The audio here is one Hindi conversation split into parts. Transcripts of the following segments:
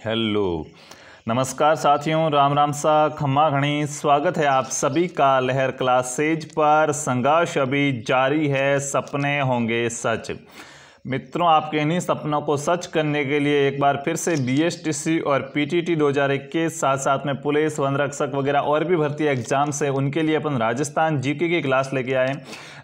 हेलो, नमस्कार साथियों, राम राम सा खम्मा घणी। स्वागत है आप सभी का लहर क्लासेज पर। संघर्ष अभी जारी है, सपने होंगे सच। मित्रों, आपके इन्हीं सपनों को सच करने के लिए एक बार फिर से बीएसटीसी और पीटीटी 2021 साथ साथ में पुलिस, वन रक्षक वगैरह और भी भर्ती एग्जाम्स है, उनके लिए अपन राजस्थान जीके की क्लास लेके आए।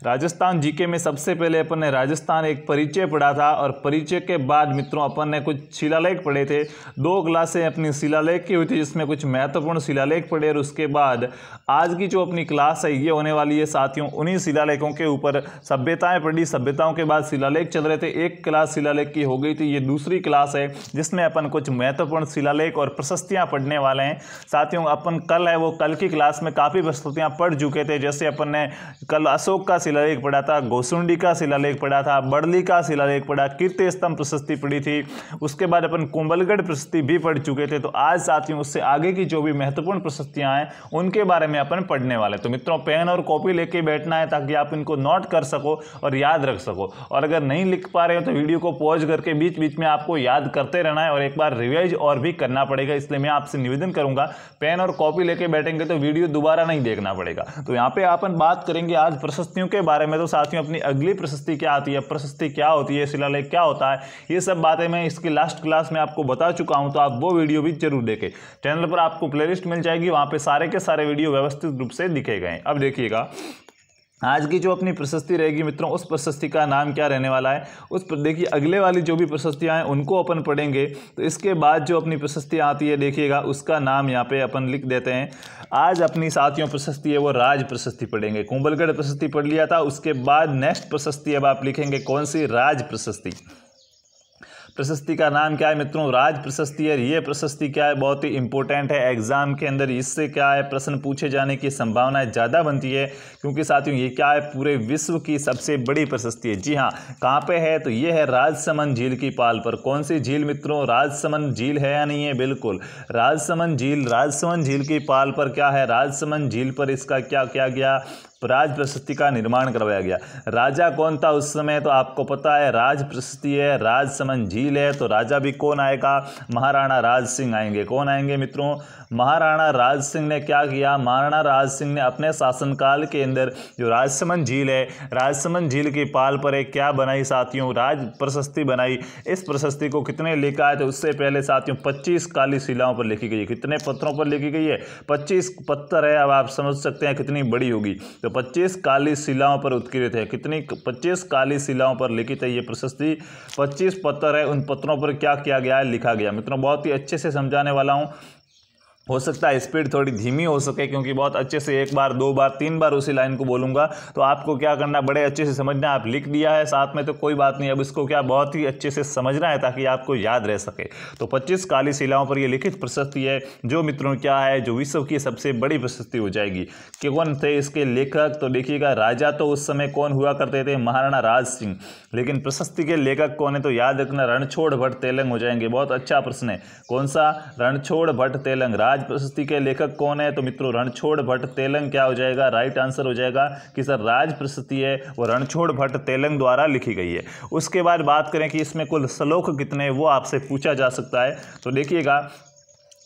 राजस्थान जीके में सबसे पहले अपन ने राजस्थान एक परिचय पढ़ा था और परिचय के बाद मित्रों अपन ने कुछ शिलालेख पढ़े थे। 2 क्लासें अपनी शिलालेख की हुई थी जिसमें कुछ महत्वपूर्ण शिलालेख पढ़े और उसके बाद आज की जो अपनी क्लास है ये होने वाली है साथियों उन्हीं शिलालेखों के ऊपर। सभ्यताएं पढ़ी, सभ्यताओं के बाद शिलालेख चल रहे थे। एक क्लास शिलालेख की हो गई थी, ये दूसरी क्लास है जिसमें अपन कुछ महत्वपूर्ण शिलालेख और प्रशस्तियां पढ़ने वाले हैं साथियों। अपन कल है वो कल की क्लास में काफ़ी प्रशस्तियां पढ़ चुके थे। जैसे अपन ने कल अशोक का शिलालेख पढ़ा था, घोसुंडी का शिलालेख पढ़ा था, बड़ली का शिलालेख पढ़ा, कीर्ति स्तंभ प्रशस्ति पढ़ी थी। उसके बाद अपन कुंभलगढ़ प्रशस्ति भी पढ़ चुके थे। तो आज साथियों उससे आगे की जो भी महत्वपूर्ण प्रशस्तियां हैं उनके बारे में अपन पढ़ने वाले। तो मित्रों पेन और कॉपी लेके बैठना है ताकि आप इनको नोट कर सको और याद रख सको। और अगर नहीं लिख पा रहे हो तो वीडियो को पॉज करके बीच बीच में आपको याद करते रहना है और एक बार रिवाइज और भी करना पड़ेगा। इसलिए मैं आपसे निवेदन करूंगा पेन और कॉपी लेके बैठेंगे तो वीडियो दोबारा नहीं देखना पड़ेगा। तो यहाँ पे अपन बात करेंगे आज प्रशस्तियों के बारे में। तो साथियों अपनी अगली प्रशस्ति क्या आती है, प्रशस्ति क्या होती है, शिलालेख क्या होता है, ये सब बातें मैं इसकी लास्ट क्लास में आपको बता चुका हूं। तो आप वो वीडियो भी जरूर देखें। चैनल पर आपको प्लेलिस्ट मिल जाएगी, वहां पे सारे के सारे वीडियो व्यवस्थित रूप से दिखे गए। अब देखिएगा आज की जो अपनी प्रशस्ति रहेगी मित्रों, उस प्रशस्ति का नाम क्या रहने वाला है। उस पर देखिए अगले वाली जो भी प्रशस्तियां हैं उनको अपन पढ़ेंगे। तो इसके बाद जो अपनी प्रशस्ति आती है देखिएगा उसका नाम यहाँ पे अपन लिख देते हैं। आज अपनी साथियों प्रशस्ति है वो राज प्रशस्ति पढ़ेंगे। कुंभलगढ़ प्रशस्ति पढ़ लिया था, उसके बाद नेक्स्ट प्रशस्ति अब आप लिखेंगे कौन सी, राज प्रशस्ति। प्रशस्ति का नाम क्या है मित्रों, राज प्रशस्ति है। ये प्रशस्ति क्या है, बहुत ही इंपॉर्टेंट है एग्जाम के अंदर। इससे क्या है प्रश्न पूछे जाने की संभावनाएं ज़्यादा बनती है क्योंकि साथियों ये क्या है पूरे विश्व की सबसे बड़ी प्रशस्ति है। जी हाँ, कहाँ पे है तो ये है राजसमंद झील की पाल पर। कौन सी झील मित्रों, राजसमंद झील है या नहीं है, बिल्कुल राजसमंद झील। राजसमंद झील की पाल पर क्या है, राजसमंद झील पर इसका क्या किया गया, राज प्रशस्ति का निर्माण करवाया गया। राजा कौन था उस समय तो आपको पता है, राज प्रशस्ति है, राजसमंद झील है तो राजा भी कौन आएगा, महाराणा राज सिंह आएंगे। कौन आएंगे मित्रों, महाराणा राज सिंह ने क्या किया, महाराणा राज सिंह ने अपने शासनकाल के अंदर जो राजसमंद झील है, राजसमंद झील की पाल पर एक क्या बनाई साथियों, राज प्रशस्ति बनाई। इस प्रशस्ति को कितने लिखा है तो उससे पहले साथियों 25 काली शिलाओं पर लिखी गई है। कितने पत्थरों पर लिखी गई है, 25 पत्थर है। अब आप समझ सकते हैं कितनी बड़ी होगी। तो 25 काली शिलाओं पर उत्कीर्णित है। कितनी, 25 काली शिलाओं पर लिखित है ये प्रशस्ति। 25 पत्थर है, उन पत्थरों पर क्या किया गया है, लिखा गया। मित्रों बहुत ही अच्छे से समझाने वाला हूँ, हो सकता है स्पीड थोड़ी धीमी हो सके क्योंकि बहुत अच्छे से 1 बार 2 बार 3 बार उसी लाइन को बोलूँगा। तो आपको क्या करना, बड़े अच्छे से समझना। आप लिख दिया है साथ में तो कोई बात नहीं, अब इसको क्या बहुत ही अच्छे से समझना है ताकि आपको याद रह सके। तो 25 काली शिलाओं पर यह लिखित प्रशस्ति है जो मित्रों क्या है, जो विश्व की सबसे बड़ी प्रशस्ति हो जाएगी। कौन थे इसके लेखक तो देखिएगा, राजा तो उस समय कौन हुआ करते थे, महाराणा राज सिंह। लेकिन प्रशस्ति के लेखक कौन है तो याद रखना, रणछोड़ भट्ट तेलंग हो जाएंगे। बहुत अच्छा प्रश्न है, कौन सा, रणछोड़ भट्ट तेलंग। राज प्रशस्ति के लेखक कौन है तो मित्रों रणछोड़ भट्ट तेलंग क्या हो जाएगा, राइट आंसर हो जाएगा कि सर राज प्रशस्ति है वो रणछोड़ भट्ट तेलंग द्वारा लिखी गई है। उसके बाद बात करें कि इसमें कुल श्लोक कितने हैं वो आपसे पूछा जा सकता है। तो देखिएगा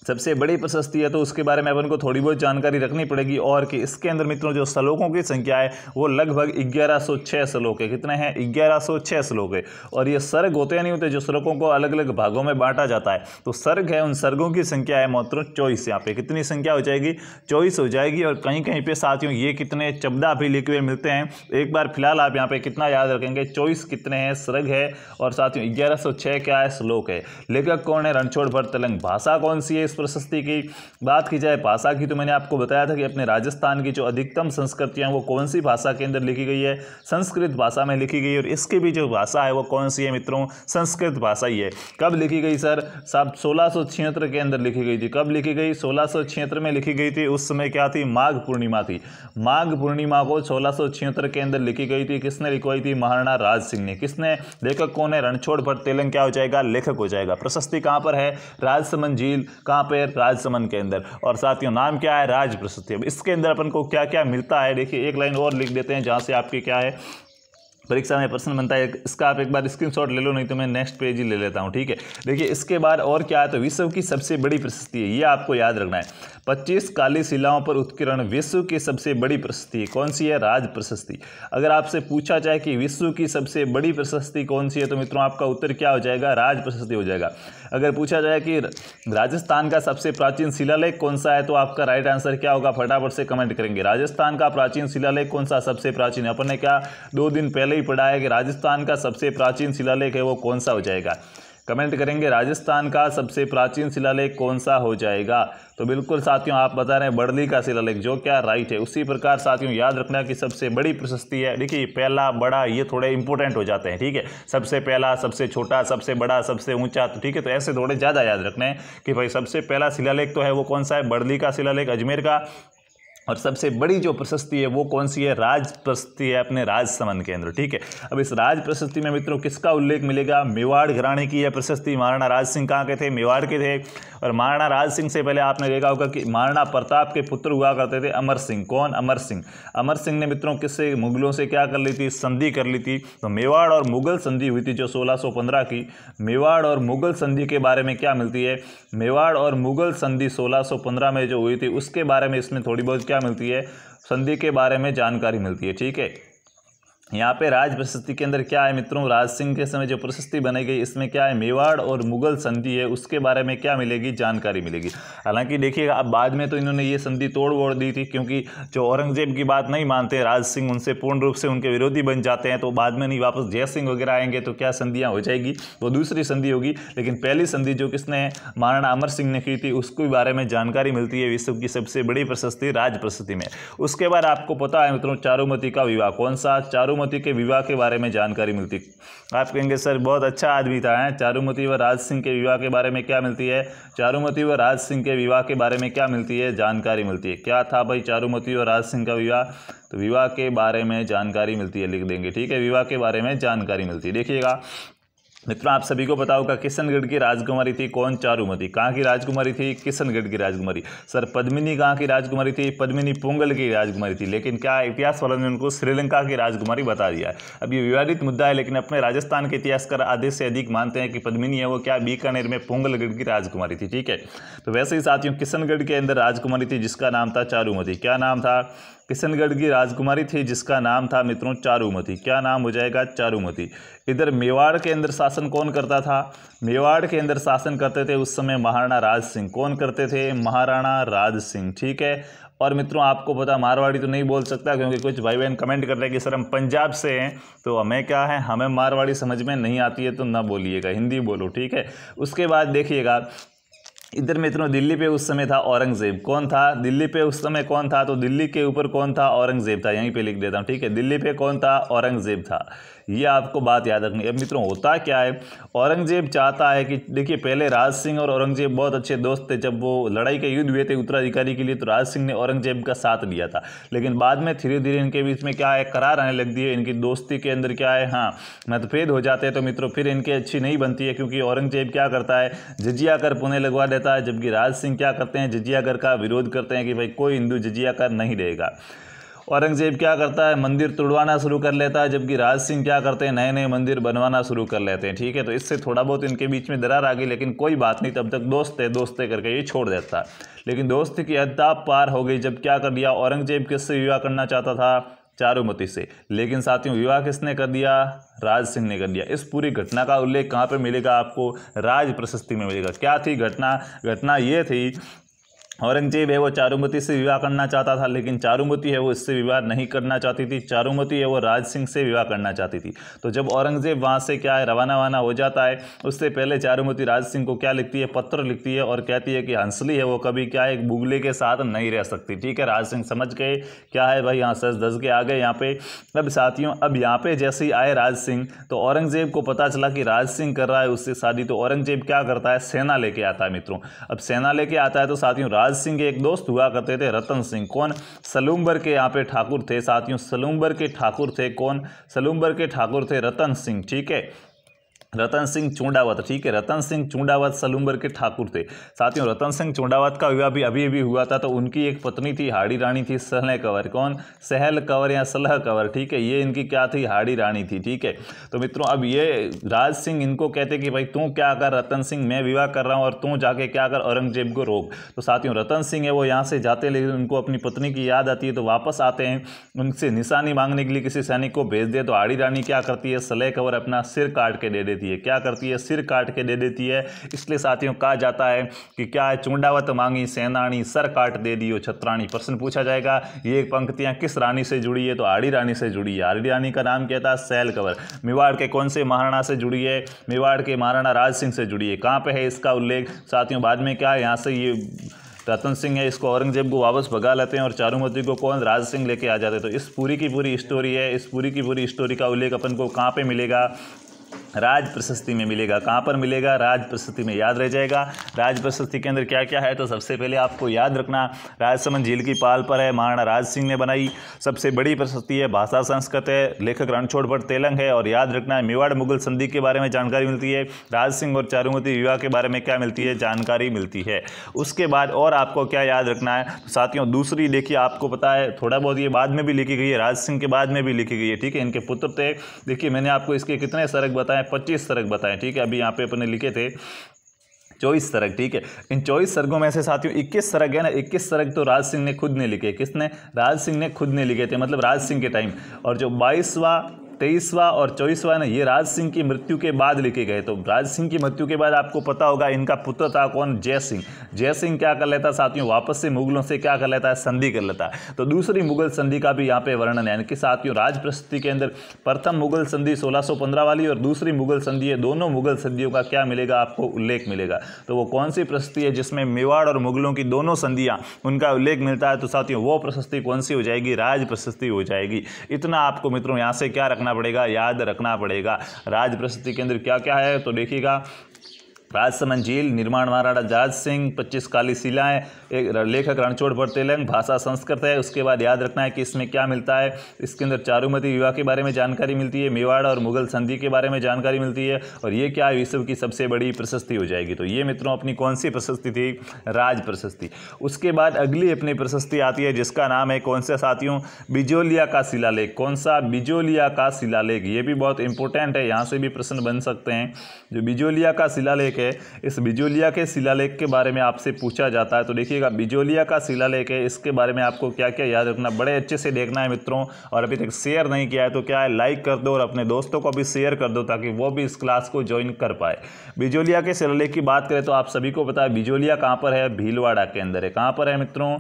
सबसे बड़ी प्रशस्ति है तो उसके बारे में अपन को थोड़ी बहुत जानकारी रखनी पड़ेगी और कि इसके अंदर मित्रों जो श्लोकों की संख्या है वो लगभग 1106 श्लोक है। कितने हैं, 1106 श्लोक है। और ये सर्ग होते हैं नहीं होते, जो श्लोकों को अलग अलग भागों में बांटा जाता है तो सर्ग है, उन सर्गों की संख्या है मित्रों 24। यहाँ पे कितनी संख्या हो जाएगी, 24 हो जाएगी। और कहीं कहीं पे साथियों ये कितने चबदा भी लिखे हुए मिलते हैं। एक बार फिलहाल आप यहाँ पे कितना याद रखेंगे, 24 कितने हैं सर्ग है और साथियों 1106 क्या है, श्लोक है। लेखक कौन है, रणछोड़ भट्ट तेलंग। भाषा कौन सी है, इस प्रशस्ति की बात की जाए भाषा की तो मैंने आपको बताया था कि अपने राजस्थान की जो अधिकतम संस्कृतियां वो कौन सी भाषा के अंदर लिखी गई है, संस्कृत भाषा में लिखी गई है। और इसकी भी जो भाषा है वो कौन सी है मित्रों, संस्कृत भाषा ही है। कब लिखी गई सर, साहब 1676 के अंदर लिखी गई थी। कब लिखी गई, 1676 में लिखी गई थी। उस समय क्या थी, माघ पूर्णिमा थी। माघ पूर्णिमा को 1676 के अंदर लिखी गई थी। किसने लिखवाई थी, महाराणा राज सिंह ने। किसने, लेखक कौन है, रणछोड़ भट्ट तेलंग क्या हो जाएगा, लेखक हो जाएगा। प्रशस्ति कहां पर है, राजसमंद झील, कहां पर, राजसमंद के अंदर। और साथियों नाम क्या है, राज प्रशस्ति। अब इसके अंदर अपन को क्या क्या मिलता है देखिए, एक लाइन और लिख देते हैं जहां से आपकी क्या है परीक्षा में प्रश्न बनता है, इसका आप एक बार स्क्रीनशॉट ले लो, नहीं तो मैं नेक्स्ट पेज ही ले लेता हूँ, ठीक है। देखिए इसके बाद और क्या है, तो विश्व की सबसे बड़ी प्रशस्ति है, ये आपको याद रखना है। 25 काली शिलाओं पर उत्कीर्ण विश्व की सबसे बड़ी प्रशस्ति कौन सी है? राज प्रशस्ति। अगर आपसे पूछा जाए कि विश्व की सबसे बड़ी प्रशस्ति कौन सी है, तो मित्रों आपका उत्तर क्या हो जाएगा? राज प्रशस्ति हो जाएगा। अगर पूछा जाए कि राजस्थान का सबसे प्राचीन शिलालेख कौन सा है, तो आपका राइट आंसर क्या होगा? फटाफट से कमेंट करेंगे। राजस्थान का प्राचीन शिलालेख कौन सा सबसे प्राचीन है? अपन ने क्या 2 दिन पहले ही पढ़ा है कि राजस्थान का सबसे प्राचीन शिलालेख है वो कौन सा हो जाएगा? कमेंट करेंगे राजस्थान का सबसे प्राचीन शिलालेख कौन सा हो जाएगा। तो बिल्कुल साथियों आप बता रहे हैं बर्ली का शिलालेख, जो क्या राइट है। उसी प्रकार साथियों याद रखना कि सबसे बड़ी प्रशस्ति है, देखिए पहला बड़ा ये थोड़े इंपॉर्टेंट हो जाते हैं, ठीक है। सबसे पहला, सबसे छोटा, सबसे बड़ा, सबसे ऊंचा, तो ठीक है, तो ऐसे थोड़े ज़्यादा याद रखने हैं कि भाई सबसे पहला शिलालेख तो है वो कौन सा है? बर्ली का शिलालेख अजमेर का। और सबसे बड़ी जो प्रशस्ति है वो कौन सी है? राज प्रशस्ति है अपने राजसमंद के अंदर, ठीक है। अब इस राज प्रशस्ति में मित्रों किसका उल्लेख मिलेगा? मेवाड़ घराने की यह प्रशस्ति। महाराणा राज सिंह कहाँ के थे? मेवाड़ के थे। और महाराणा राज सिंह से पहले आपने देखा होगा कि महाराणा प्रताप के पुत्र हुआ करते थे अमर सिंह। कौन? अमर सिंह। अमर सिंह ने मित्रों किससे? मुगलों से क्या कर ली थी? संधि कर ली थी। तो मेवाड़ और मुगल संधि हुई थी जो 1615 की। मेवाड़ और मुगल संधि के बारे में क्या मिलती है? मेवाड़ और मुगल संधि 1615 में जो हुई थी उसके बारे में इसमें थोड़ी बहुत क्या मिलती है? संधि के बारे में जानकारी मिलती है, ठीक है। यहाँ पे राज प्रशस्ति के अंदर क्या है मित्रों? राज सिंह के समय जो प्रशस्ति बनाई गई इसमें क्या है? मेवाड़ और मुगल संधि है, उसके बारे में क्या मिलेगी? जानकारी मिलेगी। हालांकि देखिएगा अब बाद में तो इन्होंने ये संधि तोड़ वोड़ दी थी, क्योंकि जो औरंगजेब की बात नहीं मानते राज सिंह, उनसे पूर्ण रूप से उनके विरोधी बन जाते हैं, तो बाद में नहीं वापस जय सिंह वगैरह आएंगे तो क्या संधियाँ हो जाएगी, वो दूसरी संधि होगी। लेकिन पहली संधि जो किसने? महाराणा अमर सिंह ने की थी, उसके बारे में जानकारी मिलती है विश्व की सबसे बड़ी प्रशस्ति राज प्रशस्ति में। उसके बाद आपको पता है मित्रों चारुमती का विवाह। कौन सा? चारुमती के विवाह के बारे में जानकारी मिलती। आप कहेंगे सर बहुत अच्छा आदमी था, है चारुमती व राज सिंह के विवाह के बारे में क्या मिलती है? चारुमती व राज सिंह के विवाह के बारे में क्या मिलती है? जानकारी मिलती है। क्या था भाई चारुमती और राज सिंह का विवाह? तो विवाह के बारे में जानकारी मिलती है, लिख देंगे, ठीक है। विवाह के बारे में जानकारी मिलती है। देखिएगा मित्रों आप सभी को पता होगा किशनगढ़ की राजकुमारी थी कौन? चारुमती। कहाँ की राजकुमारी थी? किशनगढ़ की राजकुमारी। सर पद्मिनी कहाँ की राजकुमारी थी? पद्मिनी पोंगल की राजकुमारी थी। लेकिन क्या इतिहास वालों ने उनको श्रीलंका की राजकुमारी बता दिया है। अब ये विवादित मुद्दा है, लेकिन अपने राजस्थान के इतिहासकार आधे से अधिक मानते हैं कि पद्मिनी है वो क्या बीकानेर में पोंगलगढ़ की राजकुमारी थी, ठीक है। तो वैसे ही साथियों किशनगढ़ के अंदर राजकुमारी थी जिसका नाम था चारुमती। क्या नाम था? किशनगढ़ की राजकुमारी थी जिसका नाम था मित्रों चारुमती। क्या नाम हो जाएगा? चारुमती। इधर मेवाड़ के अंदर शासन कौन करता था? मेवाड़ के अंदर शासन करते थे उस समय महाराणा राज सिंह। कौन करते थे? महाराणा राज सिंह, ठीक है। और मित्रों आपको पता मारवाड़ी तो नहीं बोल सकता, क्योंकि कुछ भाई बहन कमेंट कर रहे हैं कि सर हम पंजाब से हैं, तो हमें क्या है, हमें मारवाड़ी समझ में नहीं आती है तो ना बोलिएगा, हिंदी बोलो, ठीक है। उसके बाद देखिएगा इधर मित्रों दिल्ली पे उस समय था औरंगजेब। कौन था? दिल्ली पे उस समय कौन था? तो दिल्ली के ऊपर कौन था? औरंगजेब था। यहीं पे लिख देता हूँ, ठीक है। दिल्ली पे कौन था? औरंगजेब था। ये आपको बात याद रखनी है। अब मित्रों होता क्या है, औरंगजेब चाहता है कि देखिए पहले राज सिंह और औरंगजेब बहुत अच्छे दोस्त थे। जब वो लड़ाई के युद्ध हुए थे उत्तराधिकारी के लिए, तो राज सिंह ने औरंगजेब का साथ दिया था। लेकिन बाद में धीरे धीरे इनके बीच में क्या है, करार आने लग दिए। इनकी दोस्ती के अंदर क्या है, हाँ मतभेद हो जाते हैं। तो मित्रों फिर इनकी अच्छी नहीं बनती है, क्योंकि औरंगजेब क्या करता है, जजिया कर पुणे लगवा देता है, जबकि राज सिंह क्या करते हैं, जजिया कर का विरोध करते हैं कि भाई कोई हिंदू जजिया कर नहीं रहेगा। औरंगजेब क्या करता है, मंदिर तोड़वाना शुरू कर लेता है, जबकि राज सिंह क्या करते हैं, नए नए मंदिर बनवाना शुरू कर लेते हैं, ठीक है। तो इससे थोड़ा बहुत इनके बीच में दरार आ गई, लेकिन कोई बात नहीं, तब तक दोस्त है, दोस्ते करके ये छोड़ देता है। लेकिन दोस्ती की हद पार हो गई जब क्या कर दिया, औरंगजेब किससे विवाह करना चाहता था, चारुमती से। लेकिन साथियों विवाह किसने कर दिया, राज सिंह ने कर दिया। इस पूरी घटना का उल्लेख कहाँ पे मिलेगा आपको, राज प्रशस्ति में मिलेगा। क्या थी घटना, घटना ये थी औरंगजेब है वो चारुमती से विवाह करना चाहता था, लेकिन चारुमती है वो इससे विवाह नहीं करना चाहती थी। चारुमती है वो राज सिंह से विवाह करना चाहती थी। तो जब औरंगजेब वहाँ से क्या है रवाना हो जाता है, उससे पहले चारुमती राज सिंह को क्या लिखती है, पत्र लिखती है और कहती है कि हंसली है वो कभी क्या है एक बुगले के साथ नहीं रह सकती, ठीक है। राज सिंह समझ गए क्या है भाई, यहाँ सच धस के आ गए यहाँ पे। अब साथियों अब यहाँ पे जैसे ही आए राज सिंह, तो औरंगजेब को पता चला कि राज सिंह कर रहा है उससे शादी। तो औरंगजेब क्या करता है, सेना लेके आता है मित्रों। अब सेना लेके आता है तो साथियों राज सिंह के एक दोस्त हुआ करते थे रतन सिंह। कौन, सलूम्बर के यहाँ पे ठाकुर थे साथियों, सलूम्बर के ठाकुर थे। कौन, सलूम्बर के ठाकुर थे रतन सिंह, ठीक है। रतन सिंह चूंडावत, ठीक है, रतन सिंह चूंडावत सलूम्बर के ठाकुर थे। साथियों रतन सिंह चूंडावत का विवाह भी अभी हुआ था, तो उनकी एक पत्नी थी हाड़ी रानी थी सहल कंवर। कौन? सहल कंवर या सलह कंवर, ठीक है, ये इनकी क्या थी? हाड़ी रानी थी, ठीक है। तो मित्रों अब ये राज सिंह इनको कहते कि भाई तू क्या कर रतन सिंह, मैं विवाह कर रहा हूँ और तू जाके क्या कर, औरंगजेब को रोक। तो साथियों रतन सिंह है वो यहाँ से जाते, लेकिन उनको अपनी पत्नी की याद आती है, तो वापस आते हैं, उनसे निशानी मांगने के लिए किसी सैनिक को भेज दे। तो हाड़ी रानी क्या करती है? सलह कंवर अपना सिर काट के दे देती है। क्या करती है? सिर काट के दे देती है। इसलिए साथियों कहा जाता है कि क्या है, चूंडावत मांगी सेनानी, सर काट दे दियो छत्राणी। प्रश्न पूछा जाएगा ये पंक्तियां किस रानी से जुड़ी है? तो हाड़ी रानी से जुड़ी है। हाड़ी रानी का नाम क्या था? सहल कंवर। मेवाड़ के कौन से महाराणा से जुड़ी है? मेवाड़ के महाराणा राज सिंह से जुड़ी है। कहाँ पे है इसका उल्लेख? साथियों बाद में क्या है, यहाँ से ये रतन सिंह है, इसको औरंगजेब को वापस भगा लेते हैं और चारुमती को कौन? राज सिंह लेके आ जाते हैं। तो इस पूरी की पूरी स्टोरी है, इस पूरी की पूरी स्टोरी का उल्लेख अपन को कहाँ पे मिलेगा? राज प्रशस्ति में मिलेगा। कहाँ पर मिलेगा? राज प्रशस्ति में। याद रह जाएगा राज प्रशस्ति के अंदर क्या क्या है। तो सबसे पहले आपको याद रखना, राजसमंद झील की पाल पर है, महाराणा राज सिंह ने बनाई। सबसे बड़ी प्रशस्ति है, भाषा संस्कृत है, लेखक रणछोड़ भट्ट तेलंग है। और याद रखना है मेवाड़ मुगल संधि के बारे में जानकारी मिलती है। राज सिंह और चारुमती विवाह के बारे में क्या मिलती है? जानकारी मिलती है। उसके बाद और आपको क्या याद रखना है? तो साथियों दूसरी देखिए, आपको पता है थोड़ा बहुत ये बाद में भी लिखी गई है, राज सिंह के बाद में भी लिखी गई है, ठीक है। इनके पुत्र थे, देखिए मैंने आपको इसके कितने सरक बताए? 25 सरक बताएं, ठीक है। अभी यहाँ पे अपने लिखे थे 24 सरक, ठीक है। इन 24 सरगों में से साथियों 21 सरक है ना, 21 सरक तो राज सिंह ने खुद ने लिखे। किसने? राज सिंह ने खुद ने लिखे थे, मतलब राज सिंह के टाइम। और जो 22वां 23वां और 24वां ना, ये राज सिंह की मृत्यु के बाद लिखे गए। तो राज सिंह की मृत्यु के बाद आपको पता होगा इनका पुत्र था कौन? जय सिंह। जय सिंह क्या कर लेता साथियों? वापस से मुगलों से क्या कर लेता है? संधि कर लेता है। तो दूसरी मुगल संधि का भी यहाँ पे वर्णन है, यानी कि साथियों राज प्रशस्ति के अंदर प्रथम मुगल संधि 1615 वाली और दूसरी मुगल संधि है, दोनों मुगल संधियों का क्या मिलेगा? आपको उल्लेख मिलेगा। तो वो कौन सी प्रशस्ति है जिसमें मेवाड़ और मुगलों की दोनों संधियां उनका उल्लेख मिलता है? तो साथियों वो प्रशस्ति कौन सी हो जाएगी? राज प्रशस्ति हो जाएगी। इतना आपको मित्रों यहाँ से क्या रखना पड़ेगा? याद रखना पड़ेगा। राज प्रशस्ति के अंदर क्या क्या है? तो देखिएगा, राजसमंद झील, निर्माण महाराणा राज सिंह, 25 काली शिलाएं, एक लेखक रणछोड़ भट्ट तेलंग, भाषा संस्कृत है। उसके बाद याद रखना है कि इसमें क्या मिलता है? इसके अंदर चारुमती विवाह के बारे में जानकारी मिलती है, मेवाड़ और मुगल संधि के बारे में जानकारी मिलती है, और ये क्या है? विश्व की सबसे बड़ी प्रशस्ति हो जाएगी। तो ये मित्रों अपनी कौन सी प्रशस्ति थी? राज प्रशस्ति। उसके बाद अगली अपनी प्रशस्ति आती है जिसका नाम है कौन सा साथियों? बिजोलिया का शिलालेख। कौन सा? बिजोलिया का शिलालेख। ये भी बहुत इंपॉर्टेंट है, यहाँ से भी प्रश्न बन सकते हैं। जो बिजोलिया का शिलालेख है, इस बिजोलिया के शिलालेख के बारे में आपसे पूछा जाता है। तो देखिएगा बिजोलिया का शिलालेख है, इसके बारे में आपको क्या क्या याद रखना, बड़े अच्छे से देखना है मित्रों। और अभी तक शेयर नहीं किया है तो क्या है, लाइक कर दो और अपने दोस्तों को भी शेयर कर दो ताकि वो भी इस क्लास को ज्वाइन कर पाए। बिजोलिया के शिलालेख की बात करें तो आप सभी को पता है बिजोलिया कहाँ पर है? भीलवाड़ा के अंदर है। कहाँ पर है मित्रों?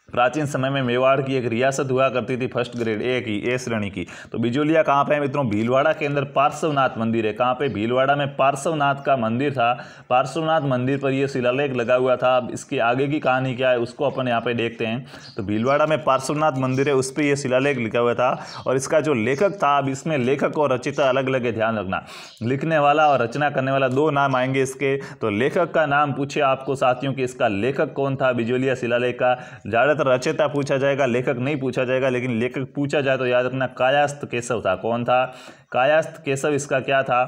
प्राचीन समय में मेवाड़ की एक रियासत हुआ करती थी फर्स्ट ग्रेड ए की, ए श्रेणी की। तो बिजोलिया कहाँ पे है मित्रों? भीलवाड़ा के अंदर पार्श्वनाथ मंदिर है। कहाँ पे? भीलवाड़ा में पार्श्वनाथ का मंदिर था। पार्श्वनाथ मंदिर पर यह शिलालेख लगा हुआ था। अब इसकी आगे की कहानी क्या है उसको अपन यहाँ पे देखते हैं। तो भीलवाड़ा में पार्श्वनाथ मंदिर है, उस पर यह शिलालेख लिखा हुआ था। और इसका जो लेखक था, अब इसमें लेखक और रचिता अलग अलग है, ध्यान रखना। लिखने वाला और रचना करने वाला दो नाम आएंगे इसके। तो लेखक का नाम पूछे आपको साथियों कि इसका लेखक कौन था बिजोलिया शिलालेख का? ज़्यादातर रचयिता पूछा जाएगा, लेखक नहीं पूछा जाएगा। लेकिन लेखक पूछा जाए तो याद रखना कायास्थ केशव था। कौन था? कायास्थ केशव इसका क्या था?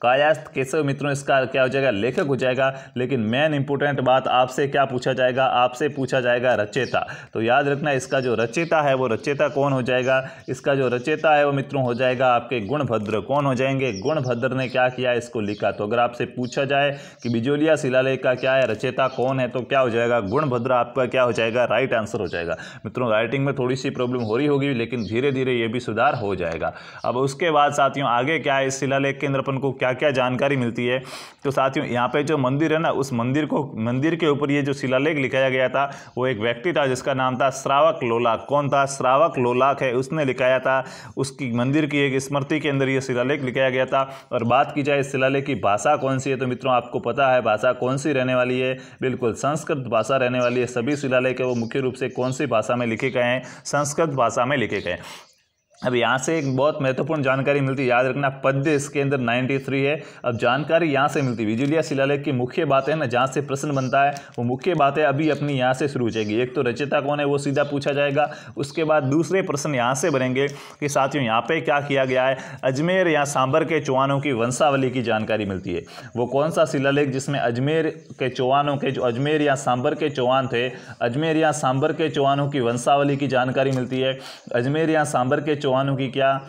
कायास्थ केशव मित्रों इसका क्या हो जाएगा? लेखक हो जाएगा। लेकिन मेन इंपोर्टेंट बात आपसे क्या पूछा जाएगा? आपसे पूछा जाएगा रचयिता। तो याद रखना इसका जो रचयिता है वो रचयिता कौन हो जाएगा? इसका जो रचयिता है वो मित्रों हो जाएगा आपके गुणभद्र। कौन हो जाएंगे? गुणभद्र ने क्या किया? इसको लिखा। तो अगर आपसे पूछा जाए कि बिजोलिया शिलालेख का क्या है, रचयिता कौन है, तो क्या हो जाएगा? गुणभद्र आपका क्या हो जाएगा? राइट आंसर हो जाएगा। मित्रों राइटिंग में थोड़ी सी प्रॉब्लम हो रही होगी, लेकिन धीरे धीरे ये भी सुधार हो जाएगा। अब उसके बाद साथियों आगे क्या है, इस शिलालेख के अंदर अपन को क्या क्या जानकारी मिलती है? तो साथियों यहाँ पे जो मंदिर है ना, उस मंदिर के ऊपर ये जो शिलालेख लिखाया गया था वो एक व्यक्ति था जिसका नाम था श्रावक लोलाक। कौन था? श्रावक लोलाक है, उसने लिखाया था। उसकी मंदिर की एक स्मृति के अंदर ये शिलालेख लिखाया गया था। और बात की जाए इस शिलालेख की भाषा कौन सी है, तो मित्रों आपको पता है भाषा कौन सी रहने वाली है? बिल्कुल संस्कृत भाषा रहने वाली है। सभी शिलालेख है वो मुख्य रूप से कौन सी भाषा में लिखे गए हैं? संस्कृत भाषा में लिखे गए हैं। अब यहाँ से एक बहुत महत्वपूर्ण जानकारी मिलती है, याद रखना पद्य इसके अंदर 93 है। अब जानकारी यहाँ से मिलती है, बिजुलिया शिलालेख की मुख्य बातें ना जहाँ से प्रश्न बनता है वो मुख्य बातें अभी अपनी यहाँ से शुरू हो जाएगी। एक तो रचयिता कौन है वो सीधा पूछा जाएगा, उसके बाद दूसरे प्रश्न यहाँ से बनेंगे कि साथियों यहाँ पे क्या किया गया है, अजमेर या सांबर के चौहानों की वंशावली की जानकारी मिलती है। वो कौन सा शिलालेख जिसमें अजमेर के चौहानों के जो अजमेर या सांबर के चौहान थे, अजमेर या सांबर के चौहानों की वंशावली की जानकारी मिलती है। अजमेर या सांबर के चौहानों की क्या,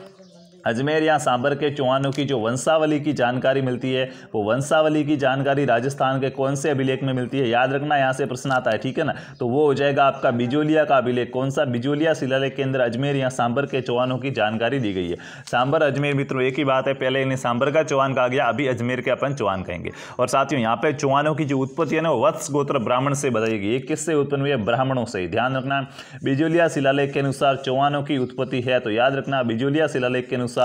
अजमेर या सांबर के चौहानों की जो वंशावली की जानकारी मिलती है वो वंशावली की जानकारी राजस्थान के कौन से अभिलेख में मिलती है, याद रखना यहाँ से प्रश्न आता है, ठीक है ना। तो वो हो जाएगा आपका बिजोलिया का अभिलेख। कौन सा, बिजोलिया शिलालेख के अंदर अजमेर या सांबर के चौहानों की जानकारी दी गई है। सांबर अजमेर मित्रों एक ही बात है, पहले इन्हें सांबर का चौहान कहा गया, अभी अजमेर के अपन चौहान कहेंगे। और साथियों यहाँ पे चौहानों की जो उत्पत्ति है ना वो वत्स गोत्र ब्राह्मण से बताएगी। ये किससे उत्पन्न हुई है, ब्राह्मणों से। ध्यान रखना बिजोलिया शिलालेख के अनुसार चौहानों की उत्पत्ति है, तो याद रखना बिजोलिया शिलालेख के अनुसार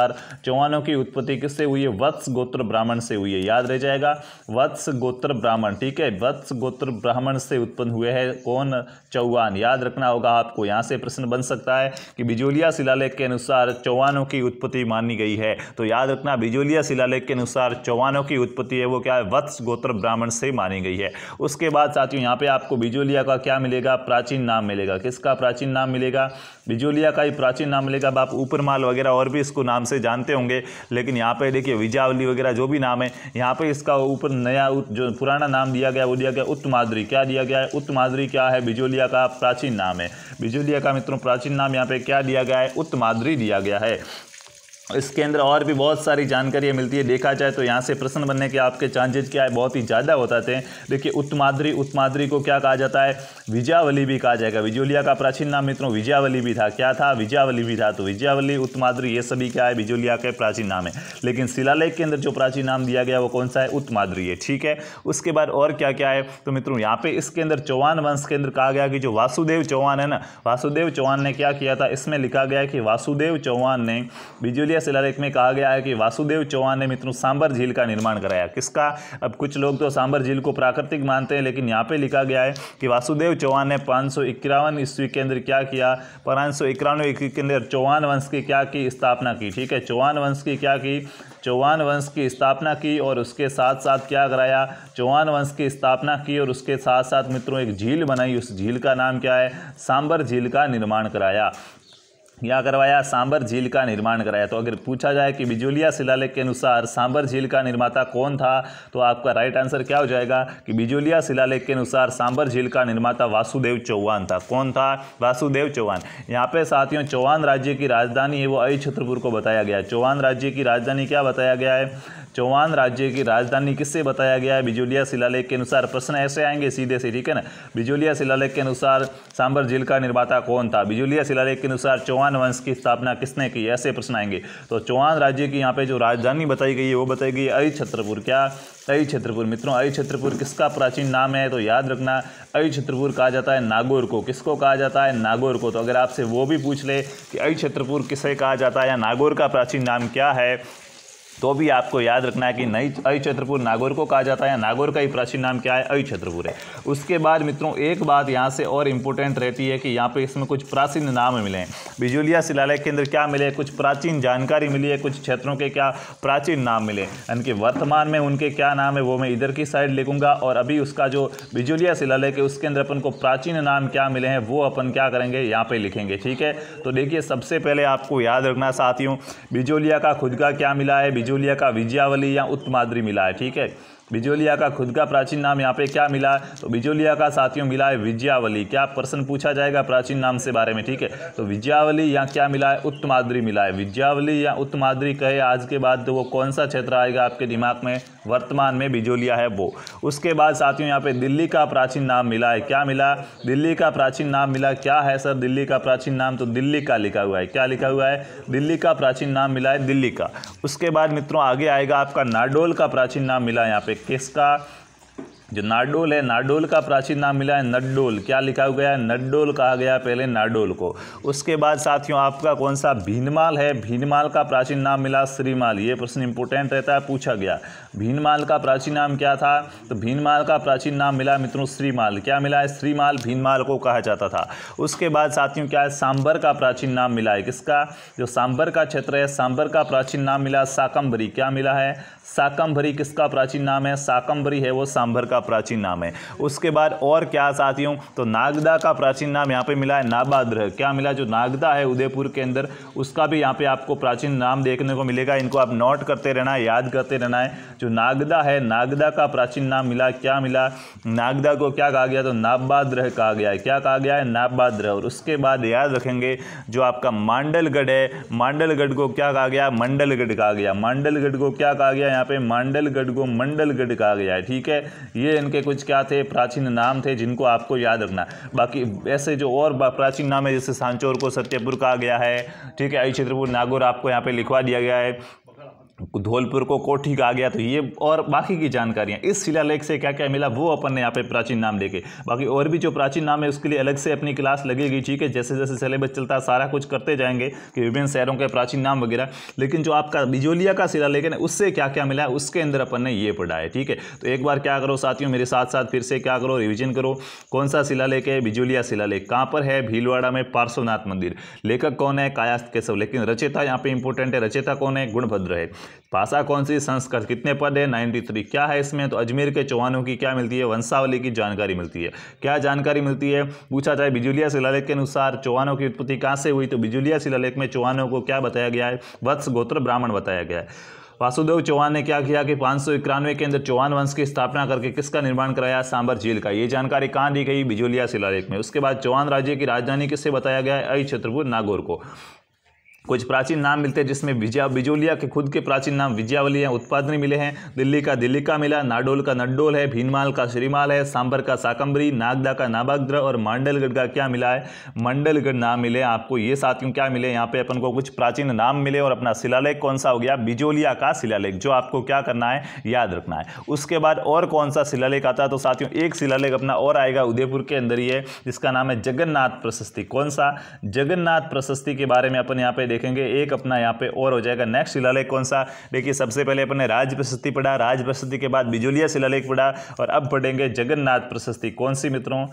चौहानों की उत्पत्ति किससे हुई है, वत्स गोत्र ब्राह्मण से हुई है। याद रह जाएगा वत्स गोत्र ब्राह्मण, ठीक है, वत्स गोत्र ब्राह्मण से उत्पन्न हुए हैं कौन, चौहान। याद रखना होगा आपको, यहाँ से प्रश्न बन सकता है कि बिजोलिया शिलालेख के अनुसार चौहानों की उत्पत्ति मानी गई है। तो याद रखना बिजोलिया शिलालेख के अनुसार चौहानों की उत्पत्ति है वो क्या है, वत्स गोत्र ब्राह्मण से मानी गई है। उसके बाद साथियों यहाँ पे आपको बिजोलिया का क्या मिलेगा, प्राचीन नाम मिलेगा। किसका प्राचीन नाम मिलेगा, बिजोलिया का ही प्राचीन नाम मिलेगा। आप ऊपरमाल वगैरह और भी इसको नाम से जानते होंगे, लेकिन यहाँ पे देखिए विजावली वगैरह जो भी नाम है, यहाँ पे इसका ऊपर नया जो पुराना नाम दिया गया वो दिया गया उत्तमाद्री। क्या दिया गया है, उत्तमाद्री क्या है, बिजोलिया का प्राचीन नाम है। बिजोलिया का मित्रों प्राचीन नाम यहाँ पे क्या दिया गया है, उत्तमाद्री दिया गया है। इसके अंदर और भी बहुत सारी जानकारियाँ मिलती है, देखा जाए तो यहाँ से प्रश्न बनने के आपके चांसेज क्या है, बहुत ही ज़्यादा हो जाते हैं। देखिए उत्तमाद्री को क्या कहा जाता है, विजयावली भी कहा जाएगा। बिजोलिया का प्राचीन नाम मित्रों विजयावली भी था, क्या था, विजयावली भी था। तो विजयावली, उत्तमाद्री ये सभी क्या है, बिजोलिया के प्राचीन नाम है। लेकिन शिलालेख के अंदर जो प्राचीन नाम दिया गया वो कौन सा है, उत्तमाद्री है, ठीक है। उसके बाद और क्या क्या है, तो मित्रों यहाँ पे इसके अंदर चौहान वंश के अंदर कहा गया कि जो वासुदेव चौहान है ना, वासुदेव चौहान ने क्या किया था, इसमें लिखा गया है कि वासुदेव चौहान ने, बिजोलिया शिलालेख में कहा गया है कि वासुदेव चौहान ने मित्रों सांबर झील का निर्माण कराया। किसका, अब कुछ लोग तो सांबर झील को प्राकृतिक मानते हैं, लेकिन यहाँ पे लिखा गया है कि वासुदेव चौहान ने 551 ईस्वी के अंदर क्या किया, 591 ईस्वी के अंदर चौहान वंश की क्या की, स्थापना की, ठीक है। चौहान वंश की क्या की, चौहान वंश की स्थापना की, और उसके साथ साथ क्या कराया, चौहान वंश की स्थापना की और उसके साथ साथ मित्रों एक झील बनाई, उस झील का नाम क्या है, सांबर झील का निर्माण कराया। क्या करवाया, सांबर झील का निर्माण कराया। तो अगर पूछा जाए कि बिजोलिया शिलालेख के अनुसार सांबर झील का निर्माता कौन था, तो आपका राइट आंसर क्या हो जाएगा कि बिजोलिया शिलालेख के अनुसार सांबर झील का निर्माता वासुदेव चौहान था। कौन था, वासुदेव चौहान। यहाँ पे साथियों चौहान राज्य की राजधानी है वो अहिछत्रपुर को बताया गया है। चौहान राज्य की राजधानी क्या बताया गया है, चौहान राज्य की राजधानी किससे बताया गया है, बिजोलिया शिलालेख के अनुसार। प्रश्न ऐसे आएंगे सीधे से, ठीक है ना। बिजोलिया शिलालेख के अनुसार सांबर झील का निर्माता कौन था, बिजोलिया शिलालेख के अनुसार चौहान वंश की स्थापना किसने की, ऐसे प्रश्न आएंगे। तो चौहान राज्य की यहाँ पे जो राजधानी बताई गई है वो बताई गई है अहिछत्रपुर। क्या, अहिछत्रपुर। मित्रों अहिछत्रपुर किसका प्राचीन नाम है, तो याद रखना अहिछत्रपुर कहा जाता है नागौर को। किसको कहा जाता है, नागौर को। तो अगर आपसे वो भी पूछ ले कि अहिछत्रपुर किसे कहा जाता है या नागौर का प्राचीन नाम क्या है, तो भी आपको याद रखना है कि नई अहिछत्रपुर नागौर को कहा जाता है या नागौर का ही प्राचीन नाम क्या है, अहिछत्रपुर है। उसके बाद मित्रों एक बात यहाँ से और इम्पोर्टेंट रहती है कि यहाँ पे इसमें कुछ प्राचीन नाम मिले हैं। बिजोलिया शिलालेख के अंदर क्या मिले, कुछ प्राचीन जानकारी मिली है, कुछ क्षेत्रों के क्या प्राचीन नाम मिले, यानी कि वर्तमान में उनके क्या नाम है वो मैं इधर की साइड लिखूंगा, और अभी उसका जो बिजोलिया शिलालेख है उसके अंदर अपन को प्राचीन नाम क्या मिले हैं वो अपन क्या करेंगे, यहाँ पे लिखेंगे, ठीक है। तो देखिए सबसे पहले आपको याद रखना साथियों, बिजोलिया का खुद का क्या मिला है, बिजोलिया का विजयावली या उत्तमाद्री मिला है, ठीक है। बिजोलिया का खुद का प्राचीन नाम यहाँ पे क्या मिला, तो बिजोलिया का साथियों मिला है विजयावली। क्या प्रश्न पूछा जाएगा प्राचीन नाम से बारे में, ठीक है। तो विजयावली या क्या मिला है, उत्तमाद्री मिला है। विजयावली या उत्तमाद्री कहे आज के बाद तो वो कौन सा क्षेत्र आएगा आपके दिमाग में, वर्तमान में बिजोलिया है वो। उसके बाद साथियों यहाँ पे दिल्ली का प्राचीन नाम मिला है। क्या मिला, दिल्ली का प्राचीन नाम मिला। क्या है सर दिल्ली का प्राचीन नाम, तो दिल्ली का लिखा हुआ है। क्या लिखा हुआ है, दिल्ली का प्राचीन नाम मिला है, दिल्ली का। उसके बाद मित्रों आगे आएगा आपका नाडोल का प्राचीन नाम मिला है यहाँ पे। किसका, जो नाडोल है, नाडोल का प्राचीन नाम मिला है नड्डोल। क्या लिखा गया है? नड्डोल कहा गया पहले नाडोल को। उसके बाद साथियों आपका कौन सा? भीनमाल है। भीनमाल का प्राचीन नाम मिला श्रीमाल। ये प्रश्न इंपोर्टेंट रहता है, पूछा गया। भीनमाल का प्राचीन नाम क्या था? तो भीनमाल का प्राचीन नाम मिला मित्रों श्रीमाल। क्या मिला है? श्रीमाल, भीनमाल को कहा जाता था। उसके बाद साथियों क्या है? सांबर का प्राचीन नाम मिला है। किसका? जो सांबर का क्षेत्र है, सांबर का प्राचीन नाम मिला शाकंभरी। क्या मिला है? शाकंभरी किसका प्राचीन नाम है? शाकंभरी है वो सांबर का प्राचीन नाम है। उसके बाद और क्या साथियों? तो नागदा का प्राचीन नाम यहाँ पे मिला है नाबाद्र। क्या मिला? जो नागदा है उदयपुर के अंदर, उसका भी यहाँ पे आपको प्राचीन नाम देखने को मिलेगा। इनको आप नोट करते रहना है, याद करते रहना है। जो नागदा है, नागदा का प्राचीन नाम मिला, क्या मिला? नागदा को क्या कहा गया? तो नाबाद्र कहा गया है। क्या कहा गया है? नाबाद्र। और उसके बाद याद रखेंगे जो आपका मांडलगढ़ है, मांडलगढ़ को क्या कहा गया? मंडलगढ़ कहा गया। मांडलगढ़ को क्या कहा गया? यहाँ पे मांडलगढ़ को मंडलगढ़ कहा गया है। ठीक है, ये इनके कुछ क्या थे? प्राचीन नाम थे जिनको आपको याद रखना। बाकी ऐसे जो और प्राचीन नाम है, जैसे सांचौर को सत्यपुर कहा गया है। ठीक है, अहिछत्रपुर नागौर आपको यहाँ पे लिखवा दिया गया है। धौलपुर को कोठी कहा गया। तो ये और बाकी की जानकारियां इस शिलालेख से क्या क्या मिला वो अपन ने यहाँ पे प्राचीन नाम देखे। बाकी और भी जो प्राचीन नाम है उसके लिए अलग से अपनी क्लास लगेगी। ठीक है, जैसे जैसे सिलेबस चलता है सारा कुछ करते जाएंगे कि विभिन्न शहरों के प्राचीन नाम वगैरह। लेकिन जो आपका बिजोलिया का शिलालेख है उससे क्या क्या मिला है उसके अंदर अपन ने ये पढ़ा है। ठीक है, तो एक बार क्या करो साथियों, मेरे साथ साथ फिर से क्या करो, रिविजन करो। कौन सा शिलालेख है? बिजोलिया शिलालेख। कहाँ पर है? भीलवाड़ा में पार्श्वनाथ मंदिर। लेखक कौन है? कायस्थ केशव। लेकिन रचयिता यहाँ पे इंपॉर्टेंट है, रचयिता कौन है? गुणभद्र है। भाषा कौन सी? संस्कृत। कितने पद है? 93। क्या है इसमें? तो अजमेर के चौहानों की क्या मिलती है? वंशावली की जानकारी मिलती है। क्या जानकारी मिलती है? पूछा जाए बिजोलिया शिलालेख के अनुसार चौहानों की उत्पत्ति कहाँ से हुई, तो बिजोलिया शिलालेख में चौहानों को क्या बताया गया है? वत्स गोत्र ब्राह्मण बताया गया है। वासुदेव चौहान ने क्या किया कि 591 के अंदर चौहान वंश की स्थापना करके किसका निर्माण कराया? सांबर झील का। ये जानकारी कहाँ दी गई? बिजोलिया शिलालेख में। उसके बाद चौहान राज्य की राजधानी किससे बताया गया है? अहिछत्रपुर नागौर को। कुछ प्राचीन नाम मिलते हैं जिसमें बिजोलिया के खुद के प्राचीन नाम विजयावली हैं, उत्पादनी मिले हैं। दिल्ली का दिल्लिका मिला, नाडोल का नड्डोल है, भीनमाल का श्रीमाल है, सांबर का शाकंभरी, नागदा का नाबाद्र और मांडलगढ़ का क्या मिला है? मंडलगढ़ नाम मिले आपको। ये साथियों क्या मिले? यहाँ पे अपन को कुछ प्राचीन नाम मिले और अपना शिलालेख कौन सा हो गया? बिजोलिया का शिलालेख, जो आपको क्या करना है? याद रखना है। उसके बाद और कौन सा शिलालेख आता है? तो साथियों एक शिलालेख अपना और आएगा उदयपुर के अंदर ही है, जिसका नाम है जगन्नाथ प्रशस्ति। कौन सा? जगन्नाथ प्रशस्ति के बारे में अपन यहाँ पे देखेंगे। एक अपना यहाँ पे और हो जाएगा। नेक्स्ट शिलालेख कौन सा? देखिए सबसे पहले अपन ने राज प्रशस्ति पढ़ा, राज प्रशस्ति के बाद बिजोलिया शिलालेख पढ़ा और अब पढ़ेंगे जगन्नाथ प्रशस्ति। कौन सी मित्रों?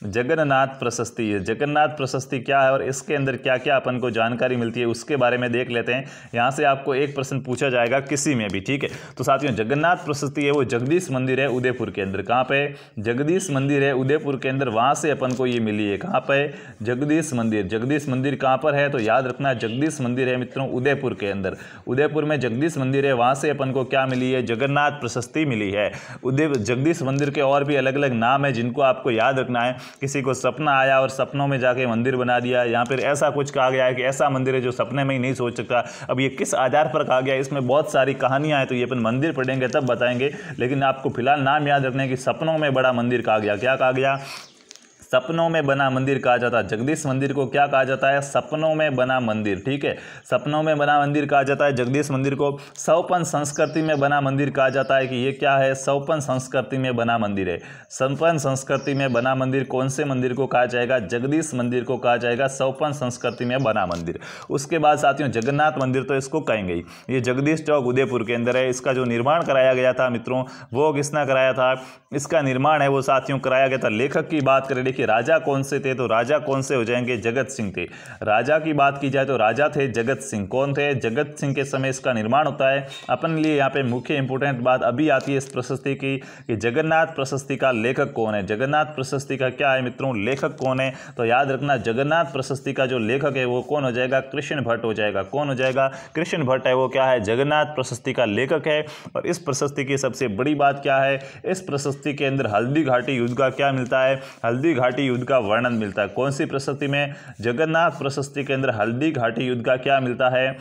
जगन्नाथ प्रशस्ति है। जगन्नाथ प्रशस्ति क्या है और इसके अंदर क्या क्या अपन को जानकारी मिलती है उसके बारे में देख लेते हैं। यहाँ से आपको एक प्रश्न पूछा जाएगा किसी में भी। ठीक है, तो साथियों जगन्नाथ प्रशस्ति है वो जगदीश मंदिर है उदयपुर के अंदर। कहाँ पे? जगदीश मंदिर है उदयपुर के अंदर, वहाँ से अपन को ये मिली है। कहाँ पे? जगदीश मंदिर। जगदीश मंदिर कहाँ पर है? तो याद रखना जगदीश मंदिर है मित्रों उदयपुर के अंदर। उदयपुर में जगदीश मंदिर है, वहाँ से अपन को क्या मिली है? जगन्नाथ प्रशस्ति मिली है। जगदीश मंदिर के और भी अलग अलग नाम है जिनको आपको याद रखना है। किसी को सपना आया और सपनों में जाके मंदिर बना दिया, या फिर ऐसा कुछ कहा गया है कि ऐसा मंदिर है जो सपने में ही नहीं सोच सकता। अब ये किस आधार पर कहा गया है, इसमें बहुत सारी कहानियां हैं, तो ये अपन मंदिर पढ़ेंगे तब बताएंगे। लेकिन आपको फिलहाल नाम याद रखना है कि सपनों में बड़ा मंदिर कहा गया। क्या कहा गया? सपनों में बना मंदिर कहा जाता है। जगदीश मंदिर को क्या कहा जाता है? सपनों में बना मंदिर। ठीक है, सपनों में बना मंदिर कहा जाता है जगदीश मंदिर को। सौपन संस्कृति में बना मंदिर कहा जाता है कि ये क्या है? सौपन संस्कृति में बना मंदिर है। सौपन संस्कृति में बना मंदिर कौन से मंदिर को कहा जाएगा? जगदीश मंदिर को कहा जाएगा सौपन संस्कृति में बना मंदिर। उसके बाद साथियों जगन्नाथ मंदिर तो इसको कहेंगे ही। ये जगदीश चौक उदयपुर के अंदर है। इसका जो निर्माण कराया गया था मित्रों वो किसने कराया था? इसका निर्माण है वो साथियों कराया गया था। लेखक की बात करें, कि राजा कौन से थे, तो राजा कौन से हो जाएंगे? जगत सिंह थे। राजा की बात की जाए तो राजा थे जगत सिंह। कौन थे? जगत सिंह के समय इसका निर्माण होता है। अपन लिए यहाँ पे मुख्य इंपोर्टेंट बात अभी आती है इस प्रशस्ति की कि जगन्नाथ प्रशस्ति का लेखक कौन है। जगन्नाथ प्रशस्ति का क्या है मित्रों? लेखक कौन है? तो याद रखना जगन्नाथ प्रशस्ति का जो लेखक है वो कौन हो जाएगा? कृष्ण भट्ट हो जाएगा। कौन हो जाएगा? कृष्ण भट्ट है वो क्या है? जगन्नाथ प्रशस्ति का लेखक है। और इस प्रशस्ति की सबसे बड़ी बात क्या है? इस प्रशस्ति के अंदर हल्दी घाटी युद्ध का क्या मिलता है? हल्दी घाटी युद्ध का वर्णन मिलता है। कौन सी प्रशस्ति में? जगन्नाथ प्रशस्ति के अंदर हल्दी घाटी युद्ध का क्या मिलता है?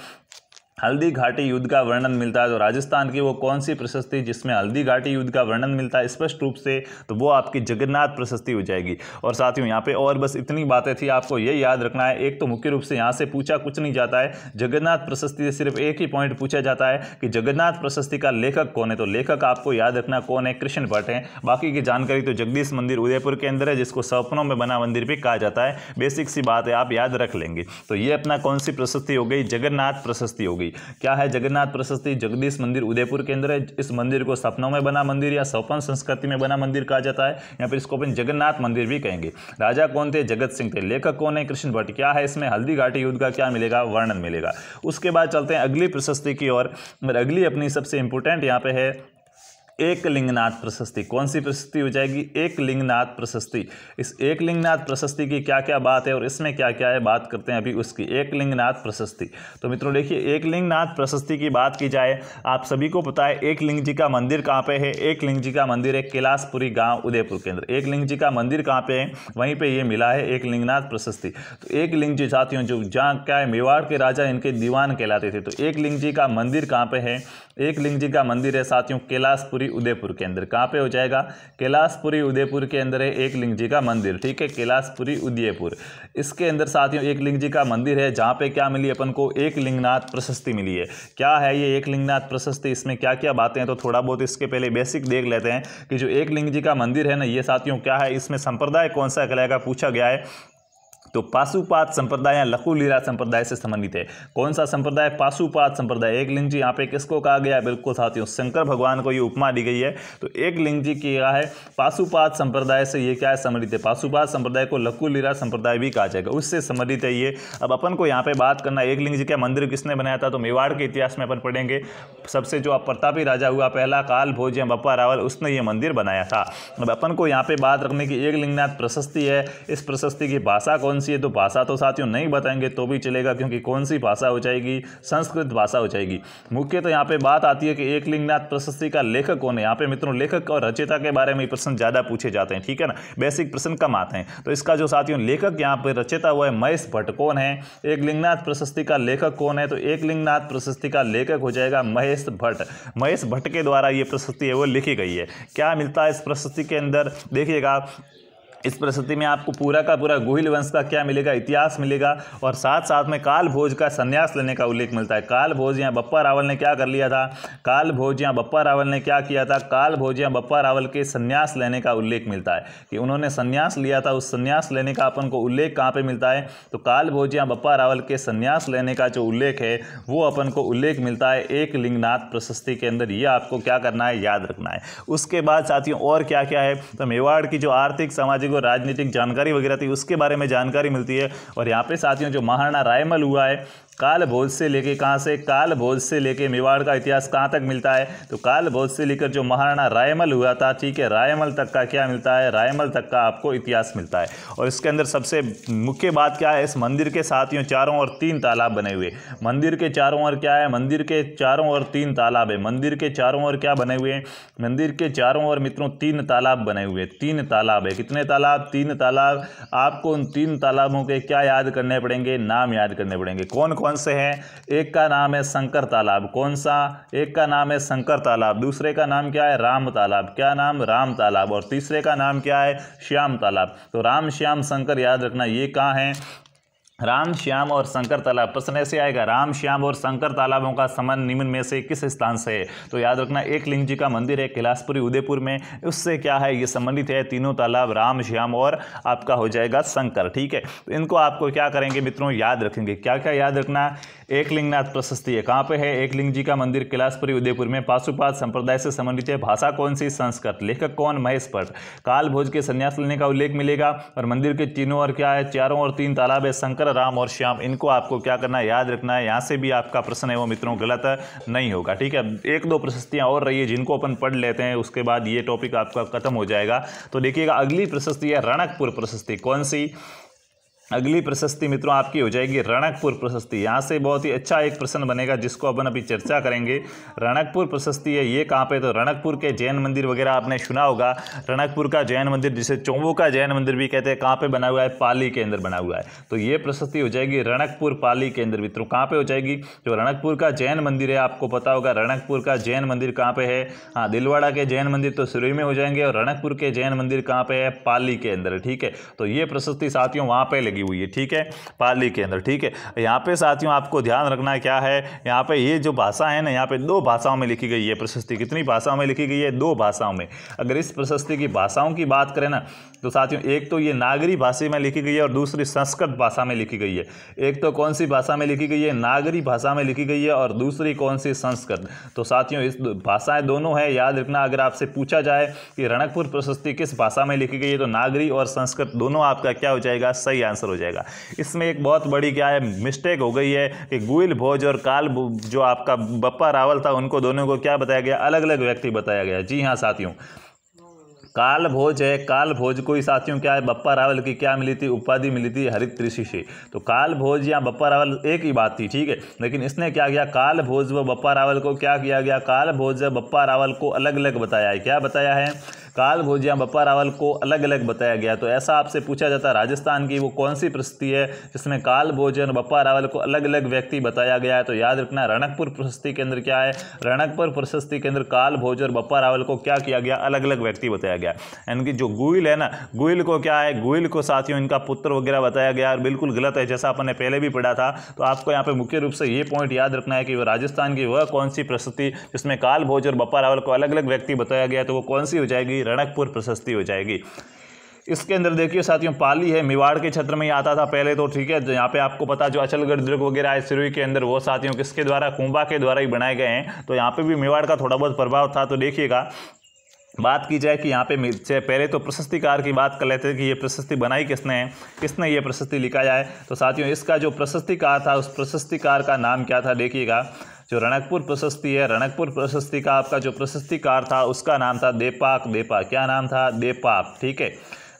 हल्दी घाटी युद्ध का वर्णन मिलता है, तो राजस्थान की वो कौन सी प्रशस्ति जिसमें हल्दी घाटी युद्ध का वर्णन मिलता है स्पष्ट रूप से, तो वो आपकी जगन्नाथ प्रशस्ति हो जाएगी। और साथियों यहाँ पे और बस इतनी बातें थी, आपको ये याद रखना है। एक तो मुख्य रूप से यहाँ से पूछा कुछ नहीं जाता है, जगन्नाथ प्रशस्ति से सिर्फ एक ही पॉइंट पूछा जाता है कि जगन्नाथ प्रशस्ति का लेखक कौन है। तो लेखक आपको याद रखना कौन है, कृष्ण भट्ट है। बाकी की जानकारी तो जगदीश मंदिर उदयपुर के अंदर है, जिसको सपनों में बना मंदिर भी कहा जाता है। बेसिक सी बात है, आप याद रख लेंगे। तो ये अपना कौन सी प्रशस्ति हो गई, जगन्नाथ प्रशस्ति हो गई। क्या है जगन्नाथ प्रशस्ति, जगदीश मंदिर उदयपुर के अंदर है। इस मंदिर को सपनों में बना मंदिर या स्वप्न संस्कृति में बना मंदिर कहा जाता है, या फिर इसको अपन जगन्नाथ मंदिर भी कहेंगे। राजा कौन थे, जगत सिंह थे। लेखक कौन है, कृष्ण भट्ट। क्या है इसमें, हल्दी घाटी युद्ध का क्या मिलेगा, वर्णन मिलेगा। उसके बाद चलते हैं अगली प्रशस्ति की ओर। अगली अपनी सबसे इंपॉर्टेंट यहाँ पे है एकलिंगनाथ प्रशस्ति। कौन सी प्रशस्ति हो जाएगी, एकलिंगनाथ प्रशस्ति। इस एकलिंगनाथ प्रशस्ति की क्या क्या बात है और इसमें क्या क्या है, बात करते हैं अभी उसकी। एकलिंगनाथ प्रशस्ति, तो मित्रों देखिए, एकलिंगनाथ प्रशस्ति की बात की जाए, आप सभी को पता है एकलिंग जी का मंदिर कहाँ पे है। एकलिंग जी का मंदिर है कैलाशपुरी गांव उदयपुर के अंदर। एकलिंग जी का मंदिर कहाँ पे है, वहीं पे ये मिला है एकलिंगनाथ प्रशस्ति। तो एकलिंग जी साथियों जो जहाँ क्या है, मेवाड़ के राजा इनके दीवान कहलाते थे। तो एकलिंग जी का मंदिर कहाँ पे है, एकलिंग जी का मंदिर है साथियों कैलाशपुरी उदयपुर के अंदर। कहाँ पे हो जाएगा, कैलाशपुरी उदयपुर के अंदर है एकलिंग जी का मंदिर। ठीक है, कैलाशपुरी उदयपुर, इसके अंदर साथियों एकलिंग जी का मंदिर है, जहाँ पे क्या मिली अपन को, एकलिंगनाथ प्रशस्ति मिली है। क्या है ये एकलिंगनाथ प्रशस्ति, इसमें क्या क्या बातें हैं, तो थोड़ा बहुत इसके पहले बेसिक देख लेते हैं कि जो एकलिंग जी का मंदिर है ना, ये साथियों क्या है, इसमें संप्रदाय कौन सा कहलाएगा, पूछा गया है। तो पाशुपात संप्रदाय या लघुलीला संप्रदाय से संबंधित है। कौन सा संप्रदाय, पाशुपात संप्रदाय। एकलिंग जी यहाँ पे किसको कहा गया है, बिल्कुल साथियों शंकर भगवान को ये उपमा दी गई है। तो एकलिंग जी की क्या है, पाशुपात संप्रदाय से ये क्या है, संबंधित है। पाशुपात संप्रदाय को लघुलीला संप्रदाय भी कहा जाएगा, उससे संबंधित है ये। अब अपन को यहाँ पे बात करना, एकलिंग जी का मंदिर किसने बनाया था, तो मेवाड़ के इतिहास में अपन पढ़ेंगे। सबसे जो प्रतापी राजा हुआ पहला, काल भोज या बप्पा रावल, उसने ये मंदिर बनाया था। अब अपन को यहाँ पे बात रखने की, एकलिंगनाथ प्रशस्ति है, इस प्रशस्ति की भाषा कौन सी है, तो भाषा तो साथियों नहीं बताएंगे तो भी चलेगा, क्योंकि कौन सी भाषा हो जाएगी, संस्कृत भाषा हो जाएगी। मुख्य तो यहाँ पे बात आती है कि एकलिंगनाथ प्रशस्ति का लेखक कौन है। यहाँ पे मित्रों लेखक और रचयिता के बारे में प्रश्न ज्यादा पूछे जाते हैं, ठीक है ना, बेसिक प्रश्न कम आते हैं। तो इसका जो साथियों लेखक यहाँ पे रचयिता हुआ है महेश भट्ट। कौन है, एकलिंगनाथ प्रशस्ति का लेखक कौन है, तो एकलिंगनाथ प्रशस्ति का लेखक हो जाएगा महेश भट्ट। महेश भट्ट के द्वारा ये प्रशस्ति है वो लिखी गई है। क्या मिलता है इस प्रशस्ति के अंदर, देखिएगा इस प्रशस्ति में आपको पूरा का पूरा गोहिल वंश का क्या मिलेगा, इतिहास मिलेगा, और साथ साथ में काल भोज का संन्यास लेने का उल्लेख मिलता है। काल भोज या बप्पा रावल ने क्या कर लिया था, काल भोज या बप्पा रावल ने क्या किया था, काल भोज या बप्पा रावल के संन्यास लेने का उल्लेख मिलता है कि उन्होंने संन्यास लिया था। उस संन्यास लेने का अपन को उल्लेख कहाँ पे मिलता है, तो काल भोज या बप्पा रावल के संन्यास लेने का जो उल्लेख है वो अपन को उल्लेख मिलता है एकलिंगनाथ प्रशस्ति के अंदर। ये आपको क्या करना है, याद रखना है। उसके बाद साथियों और क्या क्या है, तो मेवाड़ की जो आर्थिक सामाजिक और राजनीतिक जानकारी वगैरह थी उसके बारे में जानकारी मिलती है। और यहाँ पे साथियों जो महाराणा रायमल हुआ है, काल भोज से लेके कहाँ से, काल भोज से लेके मेवाड़ का इतिहास कहाँ तक मिलता है, तो काल भोज से लेकर जो महाराणा रायमल हुआ था, ठीक है, रायमल तक का क्या मिलता है, रायमल तक का आपको इतिहास मिलता है। और इसके अंदर सबसे मुख्य बात क्या है, इस मंदिर के साथियों चारों ओर 3 तालाब बने हुए। मंदिर के चारों ओर क्या है, मंदिर के चारों ओर 3 तालाब है। मंदिर के चारों ओर क्या बने हुए हैं, मंदिर के चारों ओर मित्रों 3 तालाब बने हुए। 3 तालाब है, कितने तालाब, 3 तालाब। आपको उन 3 तालाबों के क्या याद करने पड़ेंगे, नाम याद करने पड़ेंगे। कौन कौन से हैं, एक का नाम है शंकर तालाब। कौन सा, एक का नाम है शंकर तालाब, दूसरे का नाम क्या है, राम तालाब। क्या नाम, राम तालाब। और तीसरे का नाम क्या है, श्याम तालाब। तो राम श्याम शंकर याद रखना, ये कहाँ है, राम श्याम और शंकर तालाब। प्रश्न ऐसे आएगा, राम श्याम और शंकर तालाबों का संबंध निम्न में से किस स्थान से है, तो याद रखना एकलिंग जी का मंदिर है कैलाशपुरी उदयपुर में, उससे क्या है ये संबंधित है। तीनों तालाब राम श्याम और आपका हो जाएगा शंकर, ठीक है। तो इनको आपको क्या करेंगे मित्रों, याद रखेंगे। क्या क्या याद रखना, एकलिंगनाथ प्रशस्ति है, कहाँ पे है, एकलिंग जी का मंदिर कैलाशपुरी उदयपुर में, पाशुपात संप्रदाय से संबंधित है, भाषा कौन सी, संस्कृत, लेखक कौन, महेश भट्ट, काल भोज के संन्यास लेने का उल्लेख मिलेगा, और मंदिर के तीनों ओर क्या है, चारों ओर 3 तालाब है, शंकर, राम और श्याम। इनको आपको क्या करना है, याद रखना है। यहाँ से भी आपका प्रश्न है वो मित्रों गलत नहीं होगा, ठीक है। 1-2 प्रशस्तियाँ और रही है जिनको अपन पढ़ लेते हैं, उसके बाद ये टॉपिक आपका खत्म हो जाएगा। तो देखिएगा अगली प्रशस्ति है रणकपुर प्रशस्ति। कौन सी, अगली प्रशस्ति मित्रों आपकी हो जाएगी रणकपुर प्रशस्ति। यहाँ से बहुत ही अच्छा एक प्रश्न बनेगा जिसको अपन अभी चर्चा करेंगे। रणकपुर प्रशस्ति है ये कहाँ पे, तो रणकपुर के जैन मंदिर वगैरह आपने सुना होगा। रणकपुर का जैन मंदिर जिसे चौवों का जैन मंदिर भी कहते हैं, कहाँ पे बना हुआ है, पाली के अंदर बना हुआ है। तो ये प्रशस्ति हो जाएगी रणकपुर पाली के अंदर। मित्रों कहाँ पे हो जाएगी, जो रणकपुर का जैन मंदिर है, आपको पता होगा रणकपुर का जैन मंदिर कहाँ पे है। हाँ, दिलवाड़ा के जैन मंदिर तो सिरोही में हो जाएंगे और रणकपुर के जैन मंदिर कहाँ पे है, पाली के अंदर। ठीक है, तो ये प्रशस्ति साथियों वहाँ पे लगी हुई है। ठीक है, पाली के अंदर। ठीक है, यहाँ पे साथियों आपको ध्यान रखना क्या है, यहाँ पे ये जो भाषा है ना, यहाँ पे 2 भाषाओं में लिखी गई है प्रशस्ति। कितनी भाषाओं में लिखी गई है, 2 भाषाओं में। अगर इस प्रशस्ति की भाषाओं की बात करें ना, तो साथियों एक तो ये नागरी भाषा में लिखी गई है और दूसरी संस्कृत भाषा में लिखी गई है। एक तो कौन सी भाषा में लिखी गई है, नागरी भाषा में लिखी गई है, और दूसरी कौन सी, संस्कृत। तो साथियों इस भाषाएं दोनों है, याद रखना। अगर आपसे पूछा जाए कि रणकपुर प्रशस्ति किस भाषा में लिखी गई है, तो नागरी और संस्कृत दोनों आपका क्या हो जाएगा, सही आंसर हो जाएगा। इसमें एक बहुत बड़ी क्या है, मिस्टेक हो गई है कि गुइल भोज और काल जो आपका बप्पा रावल था, उनको दोनों को क्या बताया गया, अलग अलग व्यक्ति बताया गया। जी हाँ साथियों, काल भोज है, काल भोज को ही साथियों क्या है, बप्पा रावल की क्या मिली थी, उपाधि मिली थी हरित ऋषि से। तो काल भोज या बप्पा रावल एक ही बात थी। ठीक है, लेकिन इसने क्या किया, काल भोज व बप्पा रावल को क्या किया गया, काल भोज व बप्पा रावल को अलग अलग बताया है। क्या बताया है, काल भोज या बप्पा रावल को अलग अलग बताया गया। तो ऐसा आपसे पूछा जाता है राजस्थान की वो कौन सी प्रशस्ति है जिसमें काल भोज और बप्पा रावल को अलग अलग व्यक्ति बताया गया है। तो याद रखना रणकपुर प्रशस्ति के अंदर क्या है, रणकपुर प्रशस्ति के अंदर काल भोज और बप्पा रावल को क्या किया गया, अलग अलग व्यक्ति बताया गया। यानी कि जो गुइल है ना, गुइल को क्या है, गुइल को साथियों इनका पुत्र वगैरह बताया गया और बिल्कुल गलत है, जैसा अपन ने पहले भी पढ़ा था। तो आपको यहाँ पे मुख्य रूप से ये पॉइंट याद रखना है कि वो राजस्थान की वह कौन सी प्रशस्ति जिसमें काल भोज और बप्पा रावल को अलग अलग व्यक्ति बताया गया, तो वो कौन सी हो जाएगी, रणकपुर प्रशस्ति हो जाएगी। इसके अंदर देखिए साथियों पाली है, मेवाड़ के क्षेत्र में ही आता था पहले तो। ठीक है, यहाँ पे आपको पता जो अचलगढ़ दुर्ग वगैरह है सिरोही के अंदर, वो साथियों किसके द्वारा, कुंभा के द्वारा ही बनाए गए हैं। तो यहाँ पे भी मेवाड़ का थोड़ा बहुत प्रभाव था। तो देखिएगा, बात की जाए कि यहाँ पे पहले तो प्रशस्तिकार की बात कर लेते हैं कि ये प्रशस्ति बनाई किसने है, किसने ये प्रशस्ति लिखा जाए। तो साथियों इसका जो प्रशस्तिकार था, उस प्रशस्तिकार का नाम क्या था, देखिएगा जो रणकपुर प्रशस्ति है, रणकपुर प्रशस्ति का आपका जो प्रशस्तिकार था उसका नाम था देपाक। देपा, क्या नाम था, देपाक। ठीक है,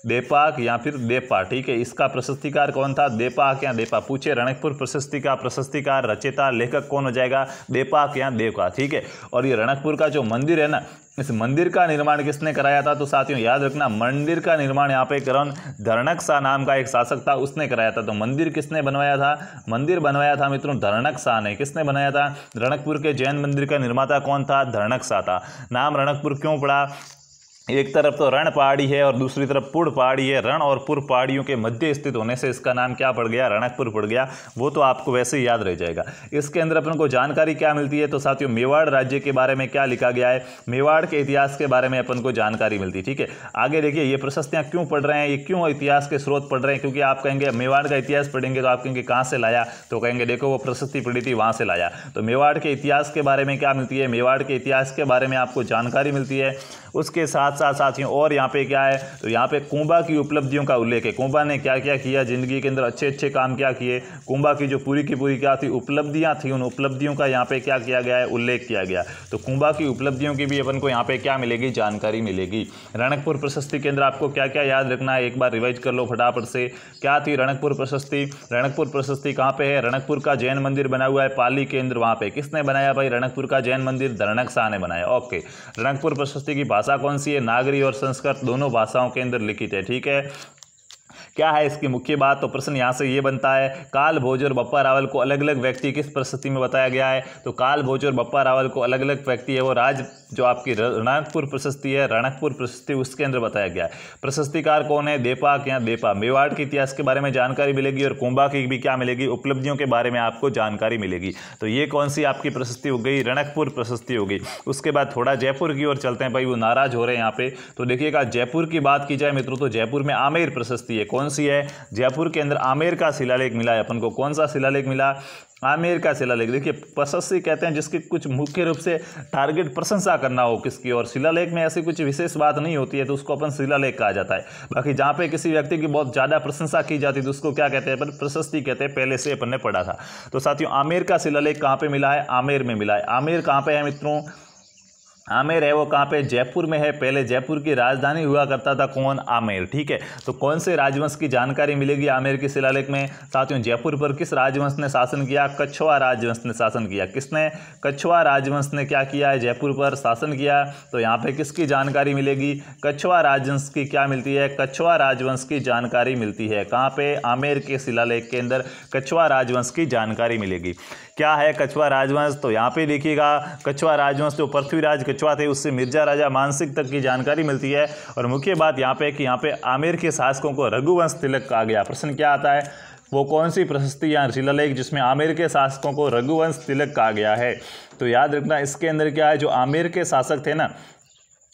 देपाक या फिर देपा। ठीक है, इसका प्रशस्तिकार कौन था, देपाक या देपा। पूछे रणकपुर प्रशस्ति का प्रशस्तिकार, रचयिता, लेखक कौन हो जाएगा, देपाक या देपा। ठीक है, और ये रणकपुर का जो मंदिर है ना, इस मंदिर का निर्माण किसने कराया था, तो साथियों याद रखना मंदिर का निर्माण यहाँ पे करण धरणक शाह नाम का एक शासक था, उसने कराया था। तो मंदिर किसने बनवाया था, मंदिर बनवाया था मित्रों धरणक शाह ने। किसने बनाया था, रणकपुर के जैन मंदिर का निर्माता कौन था, धरणक शाह था। नाम रणकपुर क्यों पड़ा, एक तरफ तो रण पहाड़ी है और दूसरी तरफ पुर पहाड़ी है। रण और पुर पहाड़ियों के मध्य स्थित होने से इसका नाम क्या पड़ गया, रणकपुर पड़ गया। वो तो आपको वैसे ही याद रह जाएगा। इसके अंदर अपन को जानकारी क्या मिलती है, तो साथियों मेवाड़ राज्य के बारे में क्या लिखा गया है, मेवाड़ के इतिहास के बारे में अपन को जानकारी मिलती है। ठीक है, आगे देखिए ये प्रशस्तियाँ क्यों पढ़ रहे हैं, ये क्यों इतिहास के स्रोत पढ़ रहे हैं, क्योंकि आप कहेंगे मेवाड़ का इतिहास पढ़ेंगे तो आप कहेंगे कहाँ से लाया, तो कहेंगे देखो वो प्रशस्ति पढ़ी थी वहाँ से लाया। तो मेवाड़ के इतिहास के बारे में क्या मिलती है, मेवाड़ के इतिहास के बारे में आपको जानकारी मिलती है। उसके साथ साथ साथियों और यहाँ पे क्या है, तो यहाँ पे कुंभा की उपलब्धियों का उल्लेख है। कुंभा ने क्या क्या किया जिंदगी के अंदर, अच्छे अच्छे काम क्या किए। कुंभा की जो पूरी की पूरी क्या थी, उपलब्धियाँ थी, उन उपलब्धियों का यहाँ पे क्या किया गया है, उल्लेख किया गया। तो कुंभा की उपलब्धियों की भी अपन को यहाँ पे क्या मिलेगी, जानकारी मिलेगी। रणकपुर प्रशस्ति के अंदर आपको क्या क्या याद रखना है, एक बार रिवाइज कर लो फटाफट से। क्या थी रणकपुर प्रशस्ति, रणकपुर प्रशस्ति कहाँ पे है, रणकपुर का जैन मंदिर बना हुआ है पाली के अंदर, वहाँ पे किसने बनाया भाई, रणकपुर का जैन मंदिर धरणक शाह ने बनाया। ओके, रणकपुर प्रशस्ति की भाषा कौन सी है, नागरी और संस्कृत दोनों भाषाओं के अंदर लिखित है। ठीक है, क्या है इसकी मुख्य बात, तो प्रश्न यहाँ से ये बनता है काल भोज और बप्पा रावल को अलग अलग व्यक्ति किस प्रशस्ति में बताया गया है। तो काल भोज और बप्पा रावल को अलग अलग व्यक्ति है वो राज जो आपकी रणकपुर प्रशस्ति है, रणकपुर प्रशस्ति उसके अंदर बताया गया है। प्रशस्तिकार कौन है, देपाक या देपा। मेवाड़ के इतिहास के बारे में जानकारी मिलेगी और कुंभा की भी क्या मिलेगी, उपलब्धियों के बारे में आपको जानकारी मिलेगी। तो ये कौन सी आपकी प्रशस्ति हो गई, रणकपुर प्रशस्ति हो गई। उसके बाद थोड़ा जयपुर की ओर चलते हैं, भाई वो नाराज हो रहे हैं यहाँ पे। तो देखिएगा जयपुर की बात की जाए मित्रों तो जयपुर में आमेर प्रशस्ति है। कौन सी है, जयपुर के अंदर आमेर का शिलालेख मिला है अपन को। कौन सा शिलालेख मिला, आमेर का शिलालेख। देखिए प्रशस्ति कहते हैं जिसकी कुछ मुख्य रूप से टारगेट प्रशंसा करना हो किसकी, और शिलालेख में ऐसी कुछ विशेष बात नहीं होती है तो उसको अपन शिलालेख कहा जाता है। बाकी जहाँ पे किसी व्यक्ति की बहुत ज़्यादा प्रशंसा की जाती है तो उसको क्या कहते हैं, अपन प्रशस्ति कहते हैं, पहले से अपन ने पढ़ा था। तो साथियों आमेर का शिलालेख कहाँ पे मिला है, आमेर में मिला है। आमेर कहाँ पे है मित्रों, आमेर है वो कहाँ पे, जयपुर में है। पहले जयपुर की राजधानी हुआ करता था कौन, आमेर। ठीक है, तो कौन से राजवंश की जानकारी मिलेगी आमेर के शिलालेख में। साथियों जयपुर पर किस राजवंश ने शासन किया, कछवाहा राजवंश ने शासन किया। किसने, कछवाहा राजवंश ने क्या किया है, जयपुर पर शासन किया। तो यहाँ पे किसकी जानकारी मिलेगी, कछवाहा राजवंश की क्या मिलती है, कछवाहा राजवंश की जानकारी मिलती है। कहाँ पे, आमेर के शिलालेख के अंदर कछवाहा राजवंश की जानकारी मिलेगी। क्या है कछवाहा राजवंश, तो यहाँ पे देखिएगा कछवाहा राजवंश जो पृथ्वीराज कछवाहा थे उससे मिर्जा राजा मानसिंह तक की जानकारी मिलती है। और मुख्य बात यहाँ पे कि यहाँ पे आमेर के शासकों को रघुवंश तिलक कहा गया। प्रश्न क्या आता है, वो कौन सी प्रशस्ति या शिलालेख जिसमें आमेर के शासकों को रघुवंश तिलक कहा गया है। तो याद रखना इसके अंदर क्या है, जो आमेर के शासक थे ना,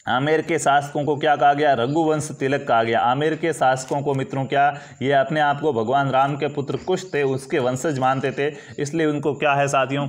आमेर के शासकों को क्या कहा गया, रघुवंश तिलक कहा गया। आमेर के शासकों को मित्रों क्या, ये अपने आप को भगवान राम के पुत्र कुश थे उसके वंशज मानते थे, इसलिए उनको क्या है साथियों,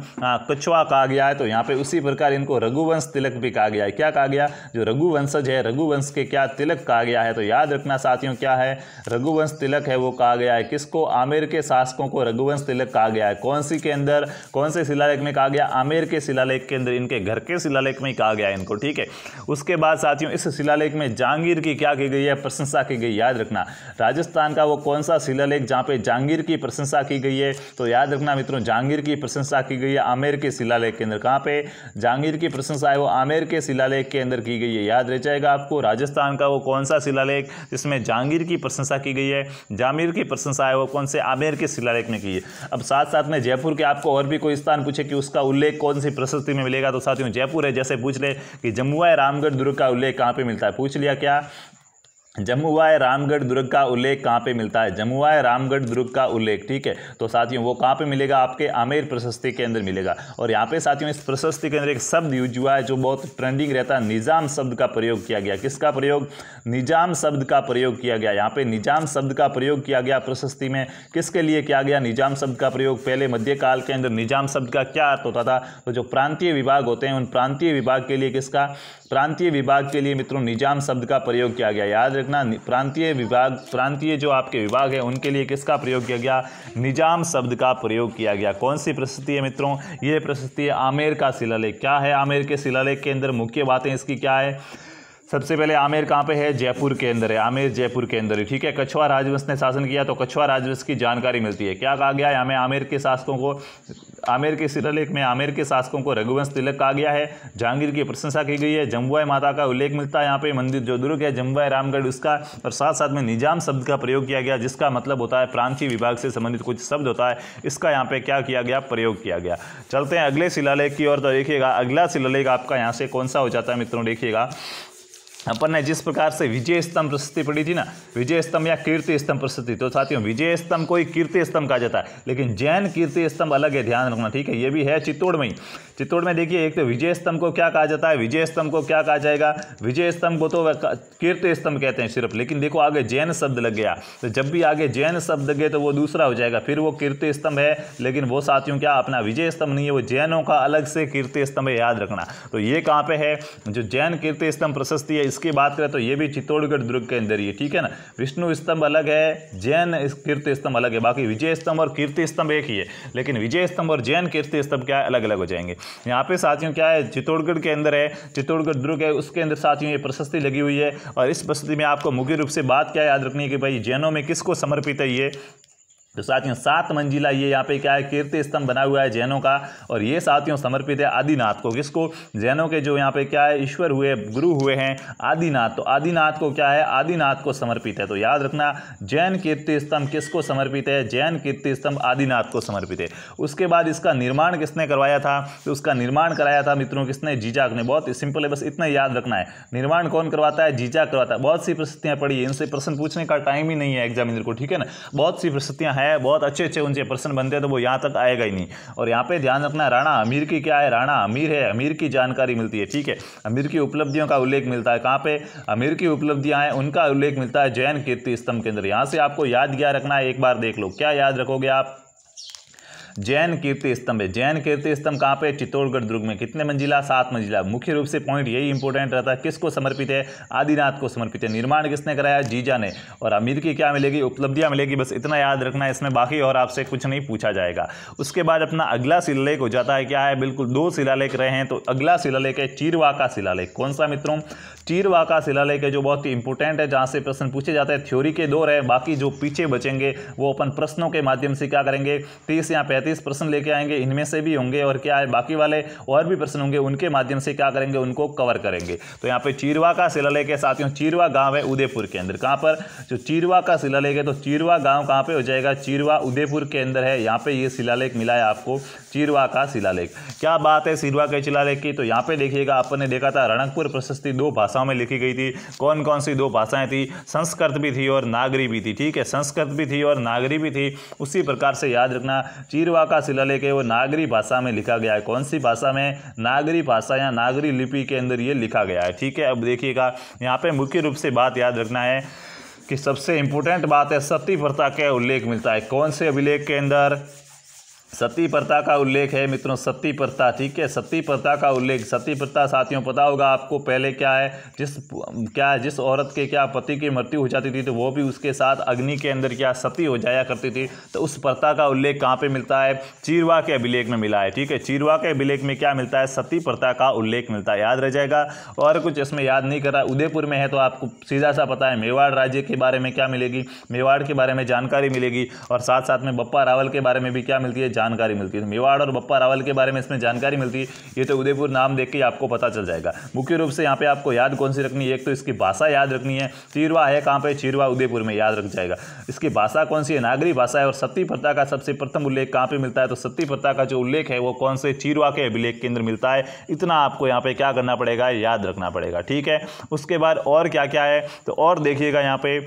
कछवाहा कहा गया है। तो यहाँ पे उसी प्रकार इनको रघुवंश तिलक भी कहा गया है। क्या कहा गया, जो रघुवंशज है रघुवंश के क्या तिलक कहा गया है। तो याद रखना साथियों क्या है, रघुवंश तिलक है वो कहा गया है। किसको, आमेर के शासकों को रघुवंश तिलक कहा गया है। कौन सी के अंदर, कौन से शिलालेख में कहा गया, आमेर के शिलालेख के अंदर, इनके घर के शिलालेख में ही कहा गया है इनको। ठीक है, उसके बाद साथियों इस शिलालेख में जहांगीर की क्या की गई है, प्रशंसा की गई। याद रखना राजस्थान का वो कौन सा शिलालेख जहां पे जहांगीर की प्रशंसा की गई है। तो याद रखना मित्रों जहांगीर की प्रशंसा की गई है आमेर के शिलालेख के अंदर। कहां पे, जहांगीर की प्रशंसा है वो आमेर के शिलालेख के अंदर की गई है। याद रह जाएगा आपको, राजस्थान का वो कौन सा शिलालेख जिसमें जहांगीर की प्रशंसा की गई है, जहांगीर की प्रशंसा है वो कौन से, आमेर के शिलालेख में की है। अब साथ साथ में जयपुर के आपको और भी कोई स्थान पूछे कि उसका उल्लेख कौन सी प्रशस्ति में मिलेगा, तो साथियों जयपुर है। जैसे पूछ ले कि जमुआ रामगढ़ दुर्ग का उल्लेख कहाँ पे मिलता है, पूछ लिया क्या, जमुआ रामगढ़ दुर्ग का उल्लेख कहाँ पे मिलता है, जमुआ रामगढ़ दुर्ग का उल्लेख। ठीक है, तो साथियों वो कहाँ पे मिलेगा, आपके आमेर प्रशस्ति के अंदर मिलेगा। और यहाँ पे साथियों इस प्रशस्ति के अंदर एक शब्द यूज हुआ है जो बहुत ट्रेंडिंग रहता है, निजाम शब्द का प्रयोग किया गया। किसका प्रयोग, निजाम शब्द का प्रयोग किया गया। यहाँ पे निजाम शब्द का प्रयोग किया गया प्रशस्ति में। किसके लिए किया गया निजाम शब्द का प्रयोग, पहले मध्यकाल के अंदर निजाम शब्द का क्या अर्थ होता था, तो जो प्रांतीय विभाग होते हैं उन प्रांतीय विभाग के लिए किसका, प्रांतीय विभाग के लिए मित्रों निजाम शब्द का प्रयोग किया गया। याद रखना प्रांतीय विभाग, प्रांतीय जो आपके विभाग है उनके लिए किसका प्रयोग किया गया, निजाम शब्द का प्रयोग किया गया। कौन सी प्रशस्ति है मित्रों, ये प्रशस्ति है आमेर का शिलालेख। क्या है आमेर के शिलालेख के अंदर, मुख्य बातें इसकी क्या है, सबसे पहले आमेर कहाँ पे है, जयपुर के अंदर है। आमेर जयपुर के अंदर है। ठीक है, कछवाहा राजवंश ने शासन किया तो कछवाहा राजवंश की जानकारी मिलती है। क्या कहा गया है हमें, आमेर के शासकों को, आमेर के शिलालेख में आमेर के शासकों को रघुवंश तिलक कहा गया है। जहांगीर की प्रशंसा की गई है। जम्बुआ माता का उल्लेख मिलता है यहाँ पे, मंदिर जो दुर्ग है जम्बुआ रामगढ़ उसका, और साथ साथ में निजाम शब्द का प्रयोग किया गया जिसका मतलब होता है प्रांतीय विभाग से संबंधित कुछ शब्द होता है, इसका यहाँ पे क्या किया गया, प्रयोग किया गया। चलते हैं अगले शिलालेख की ओर। तो देखिएगा अगला शिलालेख आपका यहाँ से कौन सा हो जाता है मित्रों, देखिएगा अपन ने जिस प्रकार से विजय स्तंभ प्रशस्ति पढ़ी थी ना, विजय स्तंभ या कीर्ति स्तंभ प्रशस्ति, तो साथियों विजय स्तंभ को ही कीर्ति स्तंभ कहा जाता है, लेकिन जैन कीर्ति स्तंभ अलग है, ध्यान रखना। ठीक है, ये भी है चित्तौड़ में ही। चित्तौड़ में देखिए एक तो विजय स्तंभ को क्या कहा जाता है, विजय स्तंभ को क्या कहा जाएगा, विजय स्तंभ को तो कीर्ति स्तंभ कहते हैं सिर्फ, लेकिन देखो आगे जैन शब्द लग गया, तो जब भी आगे जैन शब्द लगे तो वो दूसरा हो जाएगा, फिर वो कीर्ति स्तंभ है, लेकिन वो साथियों क्या अपना विजय स्तंभ नहीं है, वो जैनों का अलग से कीर्ति स्तंभ है, याद रखना। तो ये कहाँ पे है, जो जैन कीर्ति स्तंभ प्रशस्ति है इसकी बात करें तो ये भी चित्तौड़गढ़ दुर्ग के अंदर ही है। ठीक है ना, विष्णु स्तंभ अलग है, जैन कीर्ति स्तंभ अलग है, बाकी विजय स्तंभ और कीर्ति स्तंभ एक ही है, लेकिन विजय स्तंभ और जैन कीर्ति स्तंभ क्या है, अलग अलग हो जाएंगे। यहाँ पे साथियों क्या है, चित्तौड़गढ़ के अंदर है, चित्तौड़गढ़ दुर्ग है, उसके अंदर साथियों ये प्रशस्ति लगी हुई है। और इस प्रशस्ति में आपको मुख्य रूप से बात क्या याद रखनी है कि भाई जैनों में किसको समर्पित है ये, तो साथियों 7 मंजिला ये यहाँ पे क्या है कीर्ति स्तंभ बना हुआ है जैनों का, और ये साथियों समर्पित है आदिनाथ को। किसको, जैनों के जो यहाँ पे क्या है ईश्वर हुए, गुरु हुए हैं आदिनाथ, तो आदिनाथ को क्या है, आदिनाथ को समर्पित है। तो याद रखना जैन कीर्ति स्तंभ किसको समर्पित है, जैन कीर्ति स्तंभ आदिनाथ को समर्पित है। उसके बाद इसका निर्माण किसने करवाया था, तो उसका निर्माण कराया था मित्रों किसने, जीजाक ने। बहुत सिंपल है, बस इतना याद रखना है, निर्माण कौन करवाता है, जीजाक करवाता है। बहुत सी प्रशस्तियाँ पड़ी है, इनसे प्रश्न पूछने का टाइम ही नहीं है एग्जामिनर को। ठीक है ना, बहुत सी प्रशस्तियाँ है, बहुत अच्छे अच्छे उनसे प्रश्न बनते हैं, तो वो यहाँ तक आएगा ही नहीं। और यहाँ पे ध्यान रखना राणा अमीर की क्या है, राणा अमीर है, अमीर की जानकारी मिलती है। ठीक है, अमीर की उपलब्धियों का उल्लेख मिलता है, कहाँ पे अमीर की उपलब्धियां हैं उनका उल्लेख मिलता है जैन कीर्ति स्तंभ के अंदर। यहाँ से आपको याद क्या रखना है, एक बार देख लो, क्या याद रखोगे आप, जैन कीर्ति स्तंभ है। जैन कीर्ति स्तंभ कहाँ पे? चित्तौड़गढ़ दुर्ग में। कितने मंजिला? 7 मंजिला। मुख्य रूप से पॉइंट यही इंपॉर्टेंट रहता है, किसको समर्पित है? आदिनाथ को समर्पित है। निर्माण किसने कराया? जीजा ने। और अमीर की क्या मिलेगी? उपलब्धियां मिलेगी। बस इतना याद रखना है इसमें, बाकी और आपसे कुछ नहीं पूछा जाएगा। उसके बाद अपना अगला शिलालेख हो जाता है, क्या है? बिल्कुल 2 शिलालेख रहे हैं, तो अगला शिलालेख है चीरवा का शिलालेख। कौन सा मित्रों? चीरवा का शिलालेख है, जो बहुत ही इंपॉर्टेंट है, जहां से प्रश्न पूछे जाते हैं। थ्योरी के 2 रहे, बाकी जो पीछे बचेंगे वो अपन प्रश्नों के माध्यम से क्या करेंगे, 30 या 35 प्रश्न लेके आएंगे, इनमें से भी होंगे और क्या है बाकी वाले और भी प्रश्न होंगे, उनके माध्यम से क्या करेंगे, उनको कवर करेंगे। तो यहाँ पे चीरवा का शिलालेख है साथियों। चीरवा गांव है उदयपुर के अंदर। कहाँ पर? जो चीरवा का शिलालेख है, तो चीरवा गांव कहाँ पे हो जाएगा? चीरवा उदयपुर के अंदर है। यहाँ पे ये शिलालेख मिला है आपको, चीरवा का शिलालेख। क्या बात है चीरवा के शिलालेख की? तो यहाँ पे देखिएगा, अपन ने देखा था रणकपुर प्रशस्ति 2 भाषाओं में लिखी गई थी। कौन कौन सी 2 भाषाएं थी? संस्कृत भी थी और नागरी भी थी। ठीक है, संस्कृत भी थी और नागरी भी थी। उसी प्रकार से याद रखना, चीरवा का शिलालेख है वो नागरी भाषा में लिखा गया है। कौन सी भाषा में? नागरी भाषा या नागरी लिपि के अंदर ये लिखा गया है। ठीक है, अब देखिएगा यहाँ पे मुख्य रूप से बात याद रखना है कि सबसे इंपॉर्टेंट बात है सती प्रथा का उल्लेख मिलता है। कौन से अभिलेख के अंदर? सती प्रथा का उल्लेख है मित्रों, सती प्रथा। ठीक है, सती प्रथा का उल्लेख। सती प्रथा साथियों पता होगा आपको, पहले क्या है, जिस औरत के क्या पति की मृत्यु हो जाती थी तो वो भी उसके साथ अग्नि के अंदर क्या सती हो जाया करती थी। तो उस प्रथा का उल्लेख कहाँ पे मिलता है? चीरवा के अभिलेख में मिला है। ठीक है, चीरवा के अभिलेख में क्या मिलता है? सती प्रथा का उल्लेख मिलता है। याद रह जाएगा। और कुछ इसमें याद नहीं कर रहा, उदयपुर में है तो आपको सीधा सा पता है। मेवाड़ राज्य के बारे में क्या मिलेगी? मेवाड़ के बारे में जानकारी मिलेगी। और साथ साथ में बप्पा रावल के बारे में भी क्या मिलती है? जानकारी मिलती है। मेवाड़ और बप्पा रावल के बारे में इसमें जानकारी मिलती है। ये तो उदयपुर नाम देख के आपको पता चल जाएगा। मुख्य रूप से यहाँ पे आपको याद कौन सी रखनी है? एक तो इसकी भाषा याद रखनी है। चीरवा है कहाँ पे? चीरवा उदयपुर में, याद रख जाएगा। इसकी भाषा कौन सी है? नागरी भाषा है। और सती प्रथा का सबसे प्रथम उल्लेख कहाँ पे मिलता है? तो सती प्रथा का जो उल्लेख है वो कौन से? चीरवा के अभिलेख के अंदर मिलता है। इतना आपको यहाँ पे क्या करना पड़ेगा? याद रखना पड़ेगा। ठीक है, उसके बाद और क्या क्या है? तो और देखिएगा यहाँ पे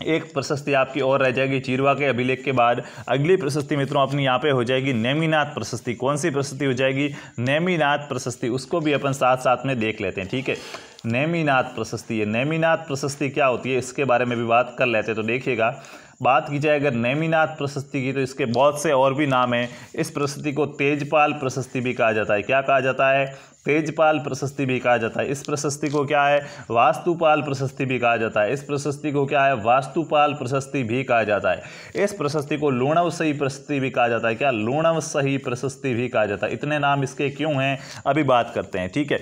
एक प्रशस्ति आपकी और रह जाएगी चीरवा के अभिलेख के बाद। अगली प्रशस्ति मित्रों अपनी यहाँ पे हो जाएगी नेमिनाथ प्रशस्ति। कौन सी प्रशस्ति हो जाएगी? नेमिनाथ प्रशस्ति। उसको भी अपन साथ साथ में देख लेते हैं। ठीक है, नेमिनाथ प्रशस्ति है। नेमिनाथ प्रशस्ति क्या होती है इसके बारे में भी बात कर लेते हैं। तो देखिएगा, बात की जाए अगर नेमिनाथ प्रशस्ति की तो इसके बहुत से और भी नाम हैं। इस प्रशस्ति को तेजपाल प्रशस्ति भी कहा जाता है। क्या कहा जाता है? तेजपाल प्रशस्ति भी कहा जाता है। इस प्रशस्ति को क्या है? वास्तुपाल प्रशस्ति भी कहा जाता है। इस प्रशस्ति को क्या है? वास्तुपाल प्रशस्ति भी कहा जाता है। इस प्रशस्ति को लूणवसही प्रशस्ति भी कहा जाता है। क्या? लूणवसही प्रशस्ति भी कहा जाता है। इतने नाम इसके क्यों हैं अभी बात करते हैं। ठीक है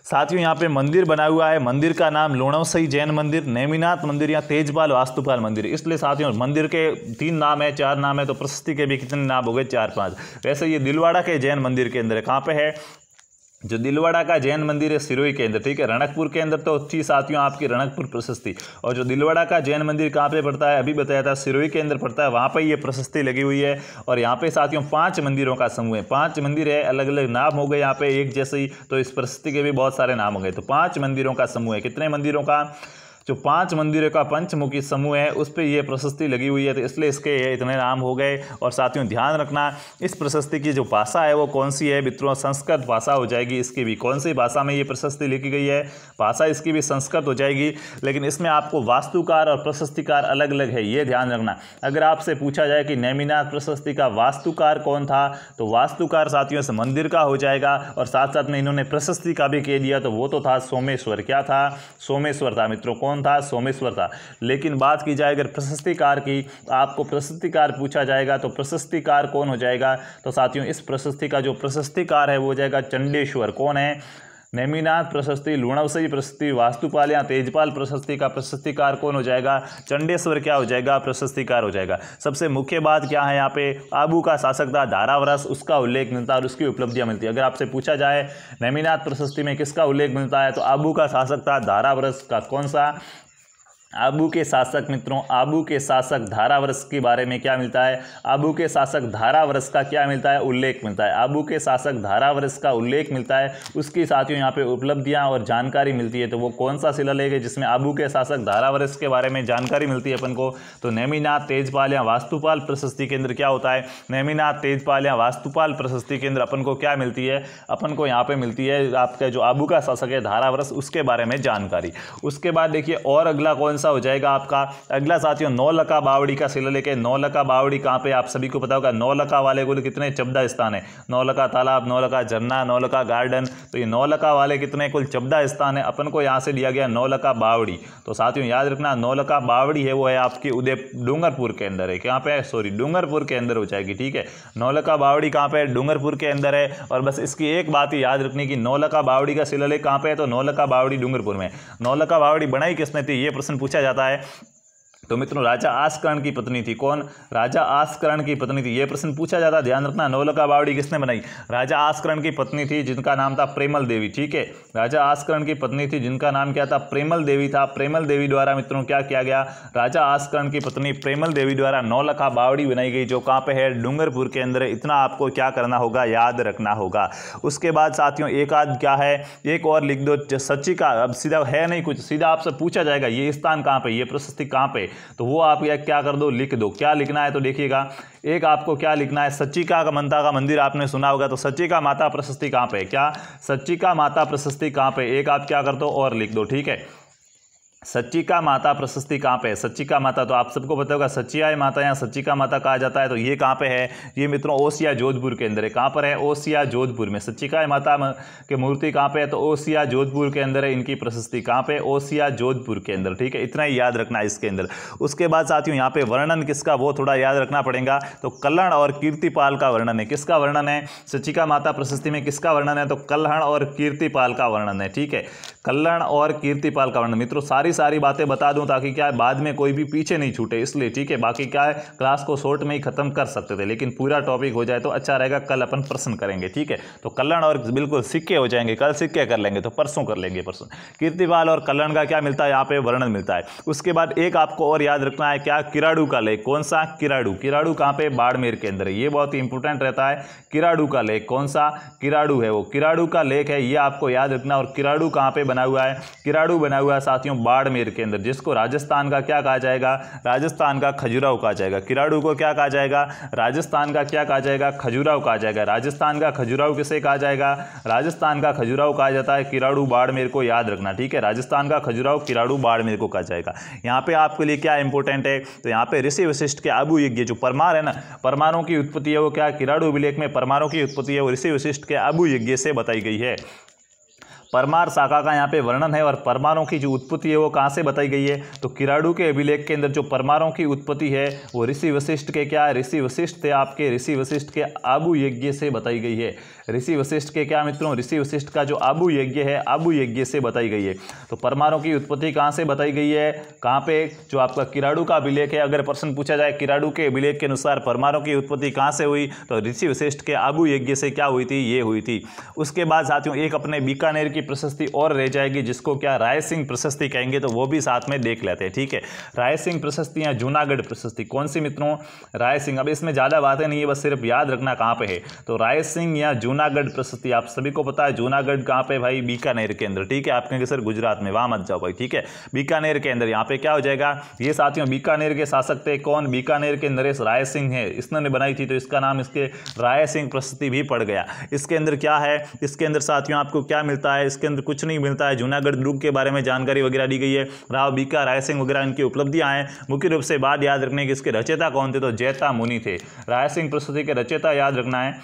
साथियों, यहाँ पे मंदिर बना हुआ है। मंदिर का नाम लूणवसही जैन मंदिर, नेमिनाथ मंदिर या तेजपाल वास्तुपाल मंदिर। इसलिए साथियों मंदिर के 3 नाम है, 4 नाम है, तो प्रशस्ति के भी कितने नाम हो गए? 4-5। वैसे ये दिलवाड़ा के जैन मंदिर के अंदर है। कहाँ पे है? जो दिलवाड़ा का जैन मंदिर है सिरोही के अंदर। ठीक है, रणकपुर के अंदर तो थी साथियों आपकी रणकपुर प्रशस्ति। और जो दिलवाड़ा का जैन मंदिर कहाँ पे पड़ता है? अभी बताया था सिरोही के अंदर पड़ता है, वहाँ पे ये प्रशस्ति लगी हुई है। और यहाँ पे साथियों 5 मंदिरों का समूह है। 5 मंदिर है, अलग अलग नाम हो गए यहाँ पे एक जैसे ही, तो इस प्रशस्ति के भी बहुत सारे नाम हो गए। तो 5 मंदिरों का समूह है। कितने मंदिरों का? जो 5 मंदिरों का पंचमुखी समूह है उस पर यह प्रशस्ति लगी हुई है, तो इसलिए इसके इतने नाम हो गए। और साथियों ध्यान रखना, इस प्रशस्ति की जो भाषा है वो कौन सी है मित्रों? संस्कृत भाषा हो जाएगी इसकी भी। कौन सी भाषा में ये प्रशस्ति लिखी गई है? भाषा इसकी भी संस्कृत हो जाएगी। लेकिन इसमें आपको वास्तुकार और प्रशस्तिकार अलग अलग है, ये ध्यान रखना। अगर आपसे पूछा जाए कि नेमिनाथ प्रशस्ति का वास्तुकार कौन था, तो वास्तुकार साथियों इस मंदिर का हो जाएगा। और साथ साथ में इन्होंने प्रशस्ति का भी कह दिया, तो वो तो था सोमेश्वर। क्या था? सोमेश्वर था मित्रों। कौन था? सोमेश्वर था। लेकिन बात की जाए अगर प्रशस्तिकार की, आपको प्रशस्तिकार पूछा जाएगा तो प्रशस्तिकार कौन हो जाएगा? तो साथियों इस प्रशस्ति का जो प्रशस्तिकार है वो हो जाएगा चंडेश्वर। कौन है? नेमिनाथ प्रशस्ति, लूणवसही प्रशस्ति, वास्तुपाल या तेजपाल प्रशस्ति का प्रशस्तिकार कौन हो जाएगा? चंडेश्वर क्या हो जाएगा? प्रशस्तिकार हो जाएगा। सबसे मुख्य बात क्या है यहाँ पे? आबू का शासक था धारावरस, उसका उल्लेख मिलता है और उसकी उपलब्धियां मिलती है। अगर आपसे पूछा जाए नेमिनाथ प्रशस्ति में किसका उल्लेख मिलता है, तो आबू का शासक था धारावरस का। कौन सा? आबू के शासक मित्रों, आबू के शासक धारावरस के बारे में क्या मिलता है? आबू के शासक धारावरस का क्या मिलता है? उल्लेख मिलता है। आबू के शासक धारावरस का उल्लेख मिलता है। उसकी साथियों यहाँ पे उपलब्धियां और जानकारी मिलती है। तो वो कौन सा शिलालेख है जिसमें आबू के शासक धारावरस के बारे में जानकारी मिलती है अपन को? तो नेमिनाथ तेजपाल या वास्तुपाल प्रशस्ति के अंदर क्या होता है? नेमिनाथ तेजपाल या वास्तुपाल प्रशस्ति के अंदर अपन को क्या मिलती है? अपन को यहाँ पे मिलती है आपका जो आबू का शासक है धारावरस, उसके बारे में जानकारी। उसके बाद देखिए और अगला कौन सा सा हो जाएगा आपका। अगला साथियों नौलखा बावड़ी का शिलालेख है। नौलखा बावड़ी कहाँ पे, आप सभी को पता होगा। नौलखा वाले कुल कितने 14 स्थान है। नौलखा तालाब, नौलखा झरना, नौलखा गार्डन, तो ये नौलखा वाले कितने कुल 14 स्थान है। अपन को यहाँ से दिया गया नौलखा बावड़ी। तो साथियों याद रखना नौलखा बावड़ी है वो है आपकी डूंगरपुर के अंदर है। कहाँ पे है, सॉरी डूंगरपुर के अंदर हो जाएगी, ठीक है। नौलखा बावड़ी कहाँ पे है, डूंगरपुर के अंदर है। और बस इसकी एक बात ही याद रखनी कि नौलखा बावड़ी का शिलालेख कहाँ पे है, तो नौलखा बावड़ी डूंगरपुर में। नौलखा बावड़ी बनाई किसने थी, ये प्रश्न पूछा जाता है। तो मित्रों राजा आस्करण की पत्नी थी। कौन, राजा आस्करण की पत्नी थी, यह प्रश्न पूछा जाता है, ध्यान रखना। नौलखा बावड़ी किसने बनाई, राजा आस्करण की पत्नी थी जिनका नाम था प्रेमल देवी, ठीक है। राजा आस्करण की पत्नी थी जिनका नाम क्या था, प्रेमल देवी था। प्रेमल देवी द्वारा मित्रों क्या किया गया, राजा आस्करण की पत्नी प्रेमल देवी द्वारा नौलखा बावड़ी बनाई गई, जो कहाँ पे है, डूंगरपुर के अंदर। इतना आपको क्या करना होगा, याद रखना होगा। उसके बाद साथियों एक आध क्या है, एक और लिख दो सच्ची का। अब सीधा है नहीं कुछ, सीधा आपसे पूछा जाएगा ये स्थान कहाँ पे, ये प्रशस्ति कहाँ पे, तो वो आप या क्या कर दो, लिख दो। क्या लिखना है तो देखिएगा, एक आपको क्या लिखना है, सच्चिका का माता का मंदिर आपने सुना होगा, तो सच्चिका माता प्रशस्ति कहाँ पे, क्या सच्चिका माता प्रशस्ति कहाँ पे, एक आप क्या कर दो और लिख दो, ठीक है। सच्चिका माता प्रशस्ति कहाँ पे है, सच्चिका माता, तो आप सबको पता होगा सच्चियाई माता या सच्चिका माता कहा जाता है। तो ये कहाँ पे है, ये मित्रों ओसिया जोधपुर के अंदर है। कहाँ पर है, ओसिया जोधपुर में। सच्चिकाई माता की मूर्ति कहाँ पे है, तो ओसिया जोधपुर के अंदर है। इनकी प्रशस्ति कहाँ पे, ओसिया जोधपुर के अंदर, ठीक है। इतना ही याद रखना है इसके अंदर। उसके बाद साथियों यहाँ पे वर्णन किसका, वो थोड़ा याद रखना पड़ेगा। तो कल्हण और कीर्तिपाल का वर्णन है। किसका वर्णन है, सच्चिका माता प्रशस्ति में किसका वर्णन है, तो कल्हण और कीर्तिपाल का वर्णन है, ठीक है। कल्हण और कीर्तिपाल का वर्णन। मित्रों सारी बातें बता दूं ताकि क्या है बाद में कोई भी पीछे नहीं छूटे, इसलिए, ठीक है। बाकी क्या है क्लास को शॉर्ट में ही खत्म कर सकते थे, लेकिन पूरा टॉपिक हो जाए तो अच्छा रहेगा। कल अपन प्रश्न करेंगे, ठीक है। तो कल्हण और बिल्कुल सिक्के हो जाएंगे, कल सिक्के कर लेंगे, तो परसों कर लेंगे परसों। कीर्तिपाल और कल्हण का क्या मिलता है, यहाँ पे वर्णन मिलता है। उसके बाद एक आपको और याद रखना है, क्या, किराड़ू का लेख। कौन सा, किराड़ू। किराड़ू कहाँ पे, बाड़मेर के अंदर है। ये बहुत ही इंपॉर्टेंट रहता है। किराड़ू का लेख, कौन सा, किराड़ू है वो, किराड़ू का लेख है, ये आपको याद रखना। और किराड़ू कहाँ पे बना हुआ है, किराड़ू बना हुआ है साथियों बाड़मेर के अंदर, जिसको राजस्थान का क्या कहा जाएगा, राजस्थान का खजुराहो कहा जाएगा। किराड़ू को क्या कहा जाएगा, राजस्थान का क्या कहा जाएगा, खजुराहो कहा जाएगा। राजस्थान का खजुराहो किसे कहा जाएगा, राजस्थान का खजुराहो कहा जाता है किराड़ू बाड़मेर को, याद रखना, ठीक है। राजस्थान का खजुराहो किराड़ू बाड़मेर को कहा जाएगा। यहाँ पे आपके लिए क्या इंपॉर्टेंट है, तो यहाँ पे ऋषि वशिष्ठ के आबू यज्ञ, जो परमार है ना, परमारों की उत्पत्ति है वो क्या, किराड़ू अभिलेख में परमारों की उत्पत्ति है वो ऋषि वशिष्ठ के आबू यज्ञ से बताई गई है। परमार शाखा का यहाँ पे वर्णन है। और परमारों की जो उत्पत्ति है वो कहाँ से बताई गई है, तो किराड़ू के अभिलेख के अंदर जो परमारों की उत्पत्ति है वो ऋषि वशिष्ठ के, क्या ऋषि वशिष्ठ थे आपके, ऋषि वशिष्ठ के आबू यज्ञ से बताई गई है। ऋषि वशिष्ठ के क्या मित्रों, ऋषि वशिष्ठ का जो आबू यज्ञ है, आबू यज्ञ से बताई गई है। तो परमारों की उत्पत्ति कहाँ से बताई गई है, कहाँ पे, जो आपका किराड़ू का अभिलेख है। अगर प्रश्न पूछा जाए किराड़ू के अभिलेख के अनुसार परमारों की उत्पत्ति कहाँ से हुई, तो ऋषि वशिष्ठ के आबू यज्ञ से क्या हुई थी, ये हुई थी। उसके बाद साथियों एक अपने बीकानेर की प्रशस्ति और रह जाएगी, जिसको क्या राय सिंह प्रशस्ति कहेंगे, तो वो भी साथ में देख लेते हैं, ठीक है। राय सिंह प्रशस्ति या जूनागढ़ प्रशस्ति, कौन सी मित्रों, राय सिंह। अब इसमें ज्यादा बातें नहीं है, बस सिर्फ याद रखना कहाँ पे है, तो राय सिंह या जूनागढ़ प्रशस्ति। आप सभी को पता है जूनागढ़ कहाँ पे भाई, बीकानेर के अंदर, ठीक है। आप कहेंगे सर गुजरात में, वहां मत जाओ भाई, ठीक है। बीकानेर के अंदर यहाँ पे क्या हो जाएगा, ये साथियों बीकानेर के शासक थे कौन, बीकानेर के नरेश राय सिंह है, इसने बनाई थी, तो इसका नाम इसके राय सिंह प्रशस्ति भी पड़ गया। इसके अंदर क्या है, इसके अंदर साथियों आपको क्या मिलता है, इसके अंदर कुछ नहीं मिलता है। जूनागढ़ दुर्ग के बारे में जानकारी वगैरह दी गई है, राव बीका राय सिंह वगैरह इनकी उपलब्धियां हैं। मुख्य रूप से बात याद रखने की, इसके रचयिता कौन थे, तो जैता मुनि थे। राय सिंह प्रशस्ति के रचयिता याद रखना है,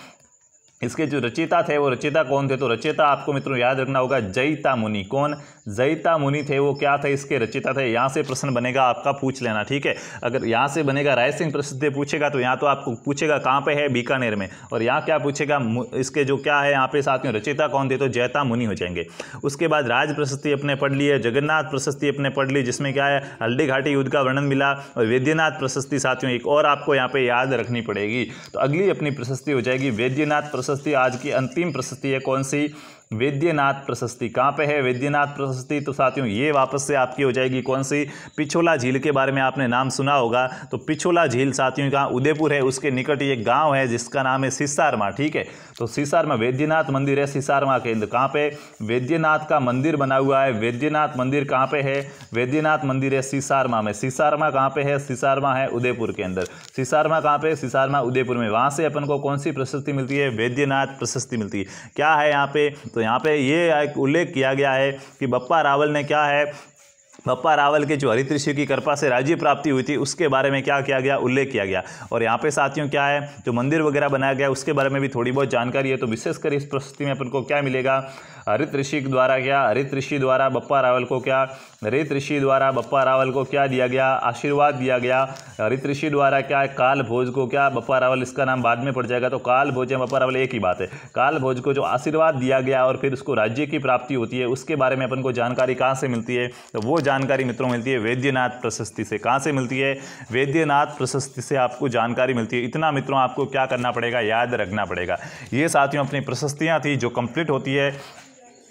इसके जो रचयिता थे वो रचयिता कौन थे, तो रचयिता आपको मित्रों याद रखना होगा जयिता मुनि। कौन, जयिता मुनि थे, वो क्या थे, इसके रचयिता थे। यहाँ से प्रश्न बनेगा आपका, पूछ लेना, ठीक है। अगर यहाँ से बनेगा राय सिंह प्रशस्ति पूछेगा तो यहाँ तो आपको पूछेगा कहाँ पे है, बीकानेर में। और यहाँ क्या पूछेगा, इसके जो क्या है यहाँ पे साथियों रचयिता कौन थे, तो जयता मुनि हो जाएंगे। उसके बाद राज प्रशस्ति अपने पढ़ ली है, जगन्नाथ प्रशस्ति अपने पढ़ ली, जिसमें क्या है हल्दी घाटी युद्ध का वर्णन मिला। और वैद्यनाथ प्रशस्ति साथियों एक और आपको यहाँ पे याद रखनी पड़ेगी, तो अगली अपनी प्रशस्ति हो जाएगी वैद्यनाथ प्रशस्ति। आज की अंतिम प्रशस्ति है कौन सी, वैद्यनाथ प्रशस्ति। कहाँ पे है वैद्यनाथ प्रशस्ति, तो साथियों ये वापस से आपकी हो जाएगी कौन सी, पिछोला झील के बारे में आपने नाम सुना होगा। तो पिछोला झील साथियों का उदयपुर है, उसके निकट एक गांव है जिसका नाम है सिसारमा, ठीक है। तो सिसारमा वैद्यनाथ मंदिर है सिसारमा के अंदर। कहाँ पे, वैद्यनाथ का मंदिर बना हुआ है। वैद्यनाथ मंदिर कहाँ पे है, वैद्यनाथ मंदिर है सिसारमा में। सिसारमा कहाँ पे है, सिसारमा है उदयपुर के अंदर। सिसारमा कहाँ पे, सिसारमा उदयपुर में। वहां से अपन को कौन सी प्रशस्ति मिलती है, वैद्यनाथ प्रशस्ति मिलती है। क्या है यहाँ पे, तो यहाँ पे ये उल्लेख किया गया है कि बप्पा रावल ने क्या है, बप्पा रावल के जो हरित ऋषि की कृपा से राज्य प्राप्ति हुई थी उसके बारे में क्या किया गया, उल्लेख किया गया। और यहाँ पे साथियों क्या है, जो मंदिर वगैरह बनाया गया उसके बारे में भी थोड़ी बहुत जानकारी है। तो विशेषकर इस प्रस्तुति में अपन को क्या मिलेगा, हरित ऋषि द्वारा क्या, हरित ऋषि द्वारा बप्पा रावल को क्या, हरित ऋषि द्वारा बप्पा रावल को क्या दिया गया, आशीर्वाद दिया गया। हरित ऋषि द्वारा क्या है, काल भोज को क्या, बप्पा रावल इसका नाम बाद में पड़ जाएगा, तो काल भोज या बप्पा रावल एक ही बात है। काल भोज को जो आशीर्वाद दिया गया और फिर उसको राज्य की प्राप्ति होती है, उसके बारे में अपन को जानकारी कहाँ से मिलती है, तो वो जानकारी मित्रों मिलती है वैद्यनाथ प्रशस्ति से। कहाँ से मिलती है, वैद्यनाथ प्रशस्ति से आपको जानकारी मिलती है। इतना मित्रों आपको क्या करना पड़ेगा, याद रखना पड़ेगा। ये साथियों अपनी प्रशस्तियाँ थी जो कंप्लीट होती है।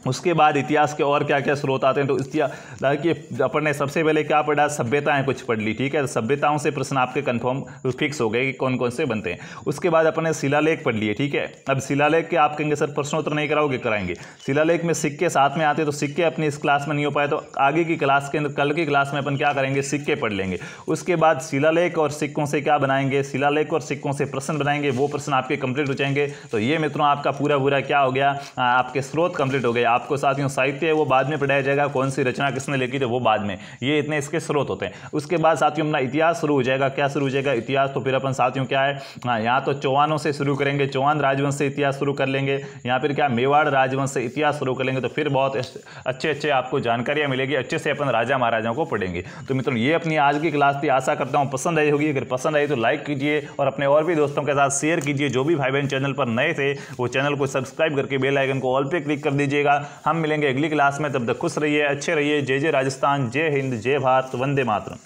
उसके बाद इतिहास के और क्या क्या स्रोत आते हैं, तो इतिहास देखिए अपन ने सबसे पहले क्या पढ़ा, सभ्यताएं कुछ पढ़ ली, ठीक है। सभ्यताओं से प्रश्न आपके कंफर्म फिक्स हो गए कि कौन कौन से बनते हैं। उसके बाद अपन ने शिलालेख पढ़ लिए, ठीक है। अब शिलालेख के आप कहेंगे सर प्रश्नोत्तर नहीं कराओगे, कराएंगे। शिलालेख में सिक्के साथ में आते, तो सिक्के अपनी इस क्लास में नहीं हो पाए, तो आगे की क्लास के अंदर, कल की क्लास में अपन क्या करेंगे, सिक्के पढ़ लेंगे। उसके बाद शिलालेख और सिक्कों से क्या बनाएंगे, शिलालेख और सिक्कों से प्रश्न बनाएंगे, वो प्रश्न आपके कंप्लीट हो जाएंगे। तो ये मित्रों आपका पूरा क्या हो गया, आपके स्रोत कंप्लीट हो गए। आपको साथियों साहित्य है वो बाद में पढ़ाया जाएगा, कौन सी रचना किसने लिखी थी वो बाद में, ये इतने इसके स्रोत होते हैं। उसके बाद साथियों अपना इतिहास शुरू हो जाएगा। क्या शुरू हो जाएगा, इतिहास। तो फिर अपन साथियों क्या है, यहाँ तो चौहानों से शुरू करेंगे, चौहान राजवंश से इतिहास शुरू कर लेंगे। यहाँ फिर क्या, मेवाड़ राजवंश से इतिहास शुरू कर लेंगे। तो फिर बहुत अच्छे आपको जानकारियाँ मिलेगी, अच्छे से अपन राजा महाराजाओं को पढ़ेंगे। तो मित्रों ये अपनी आज की क्लास थी, आशा करता हूँ पसंद आई होगी। अगर पसंद आई तो लाइक कीजिए और अपने और भी दोस्तों के साथ शेयर कीजिए। जो भी भाई बहन चैनल पर नए थे वो चैनल को सब्सक्राइब करके बेल आइकन को ऑल पे क्लिक कर दीजिएगा। हम मिलेंगे अगली क्लास में, तब तक खुश रहिए, अच्छे रहिए। जय जय राजस्थान, जय हिंद, जय भारत, वंदे मातरम।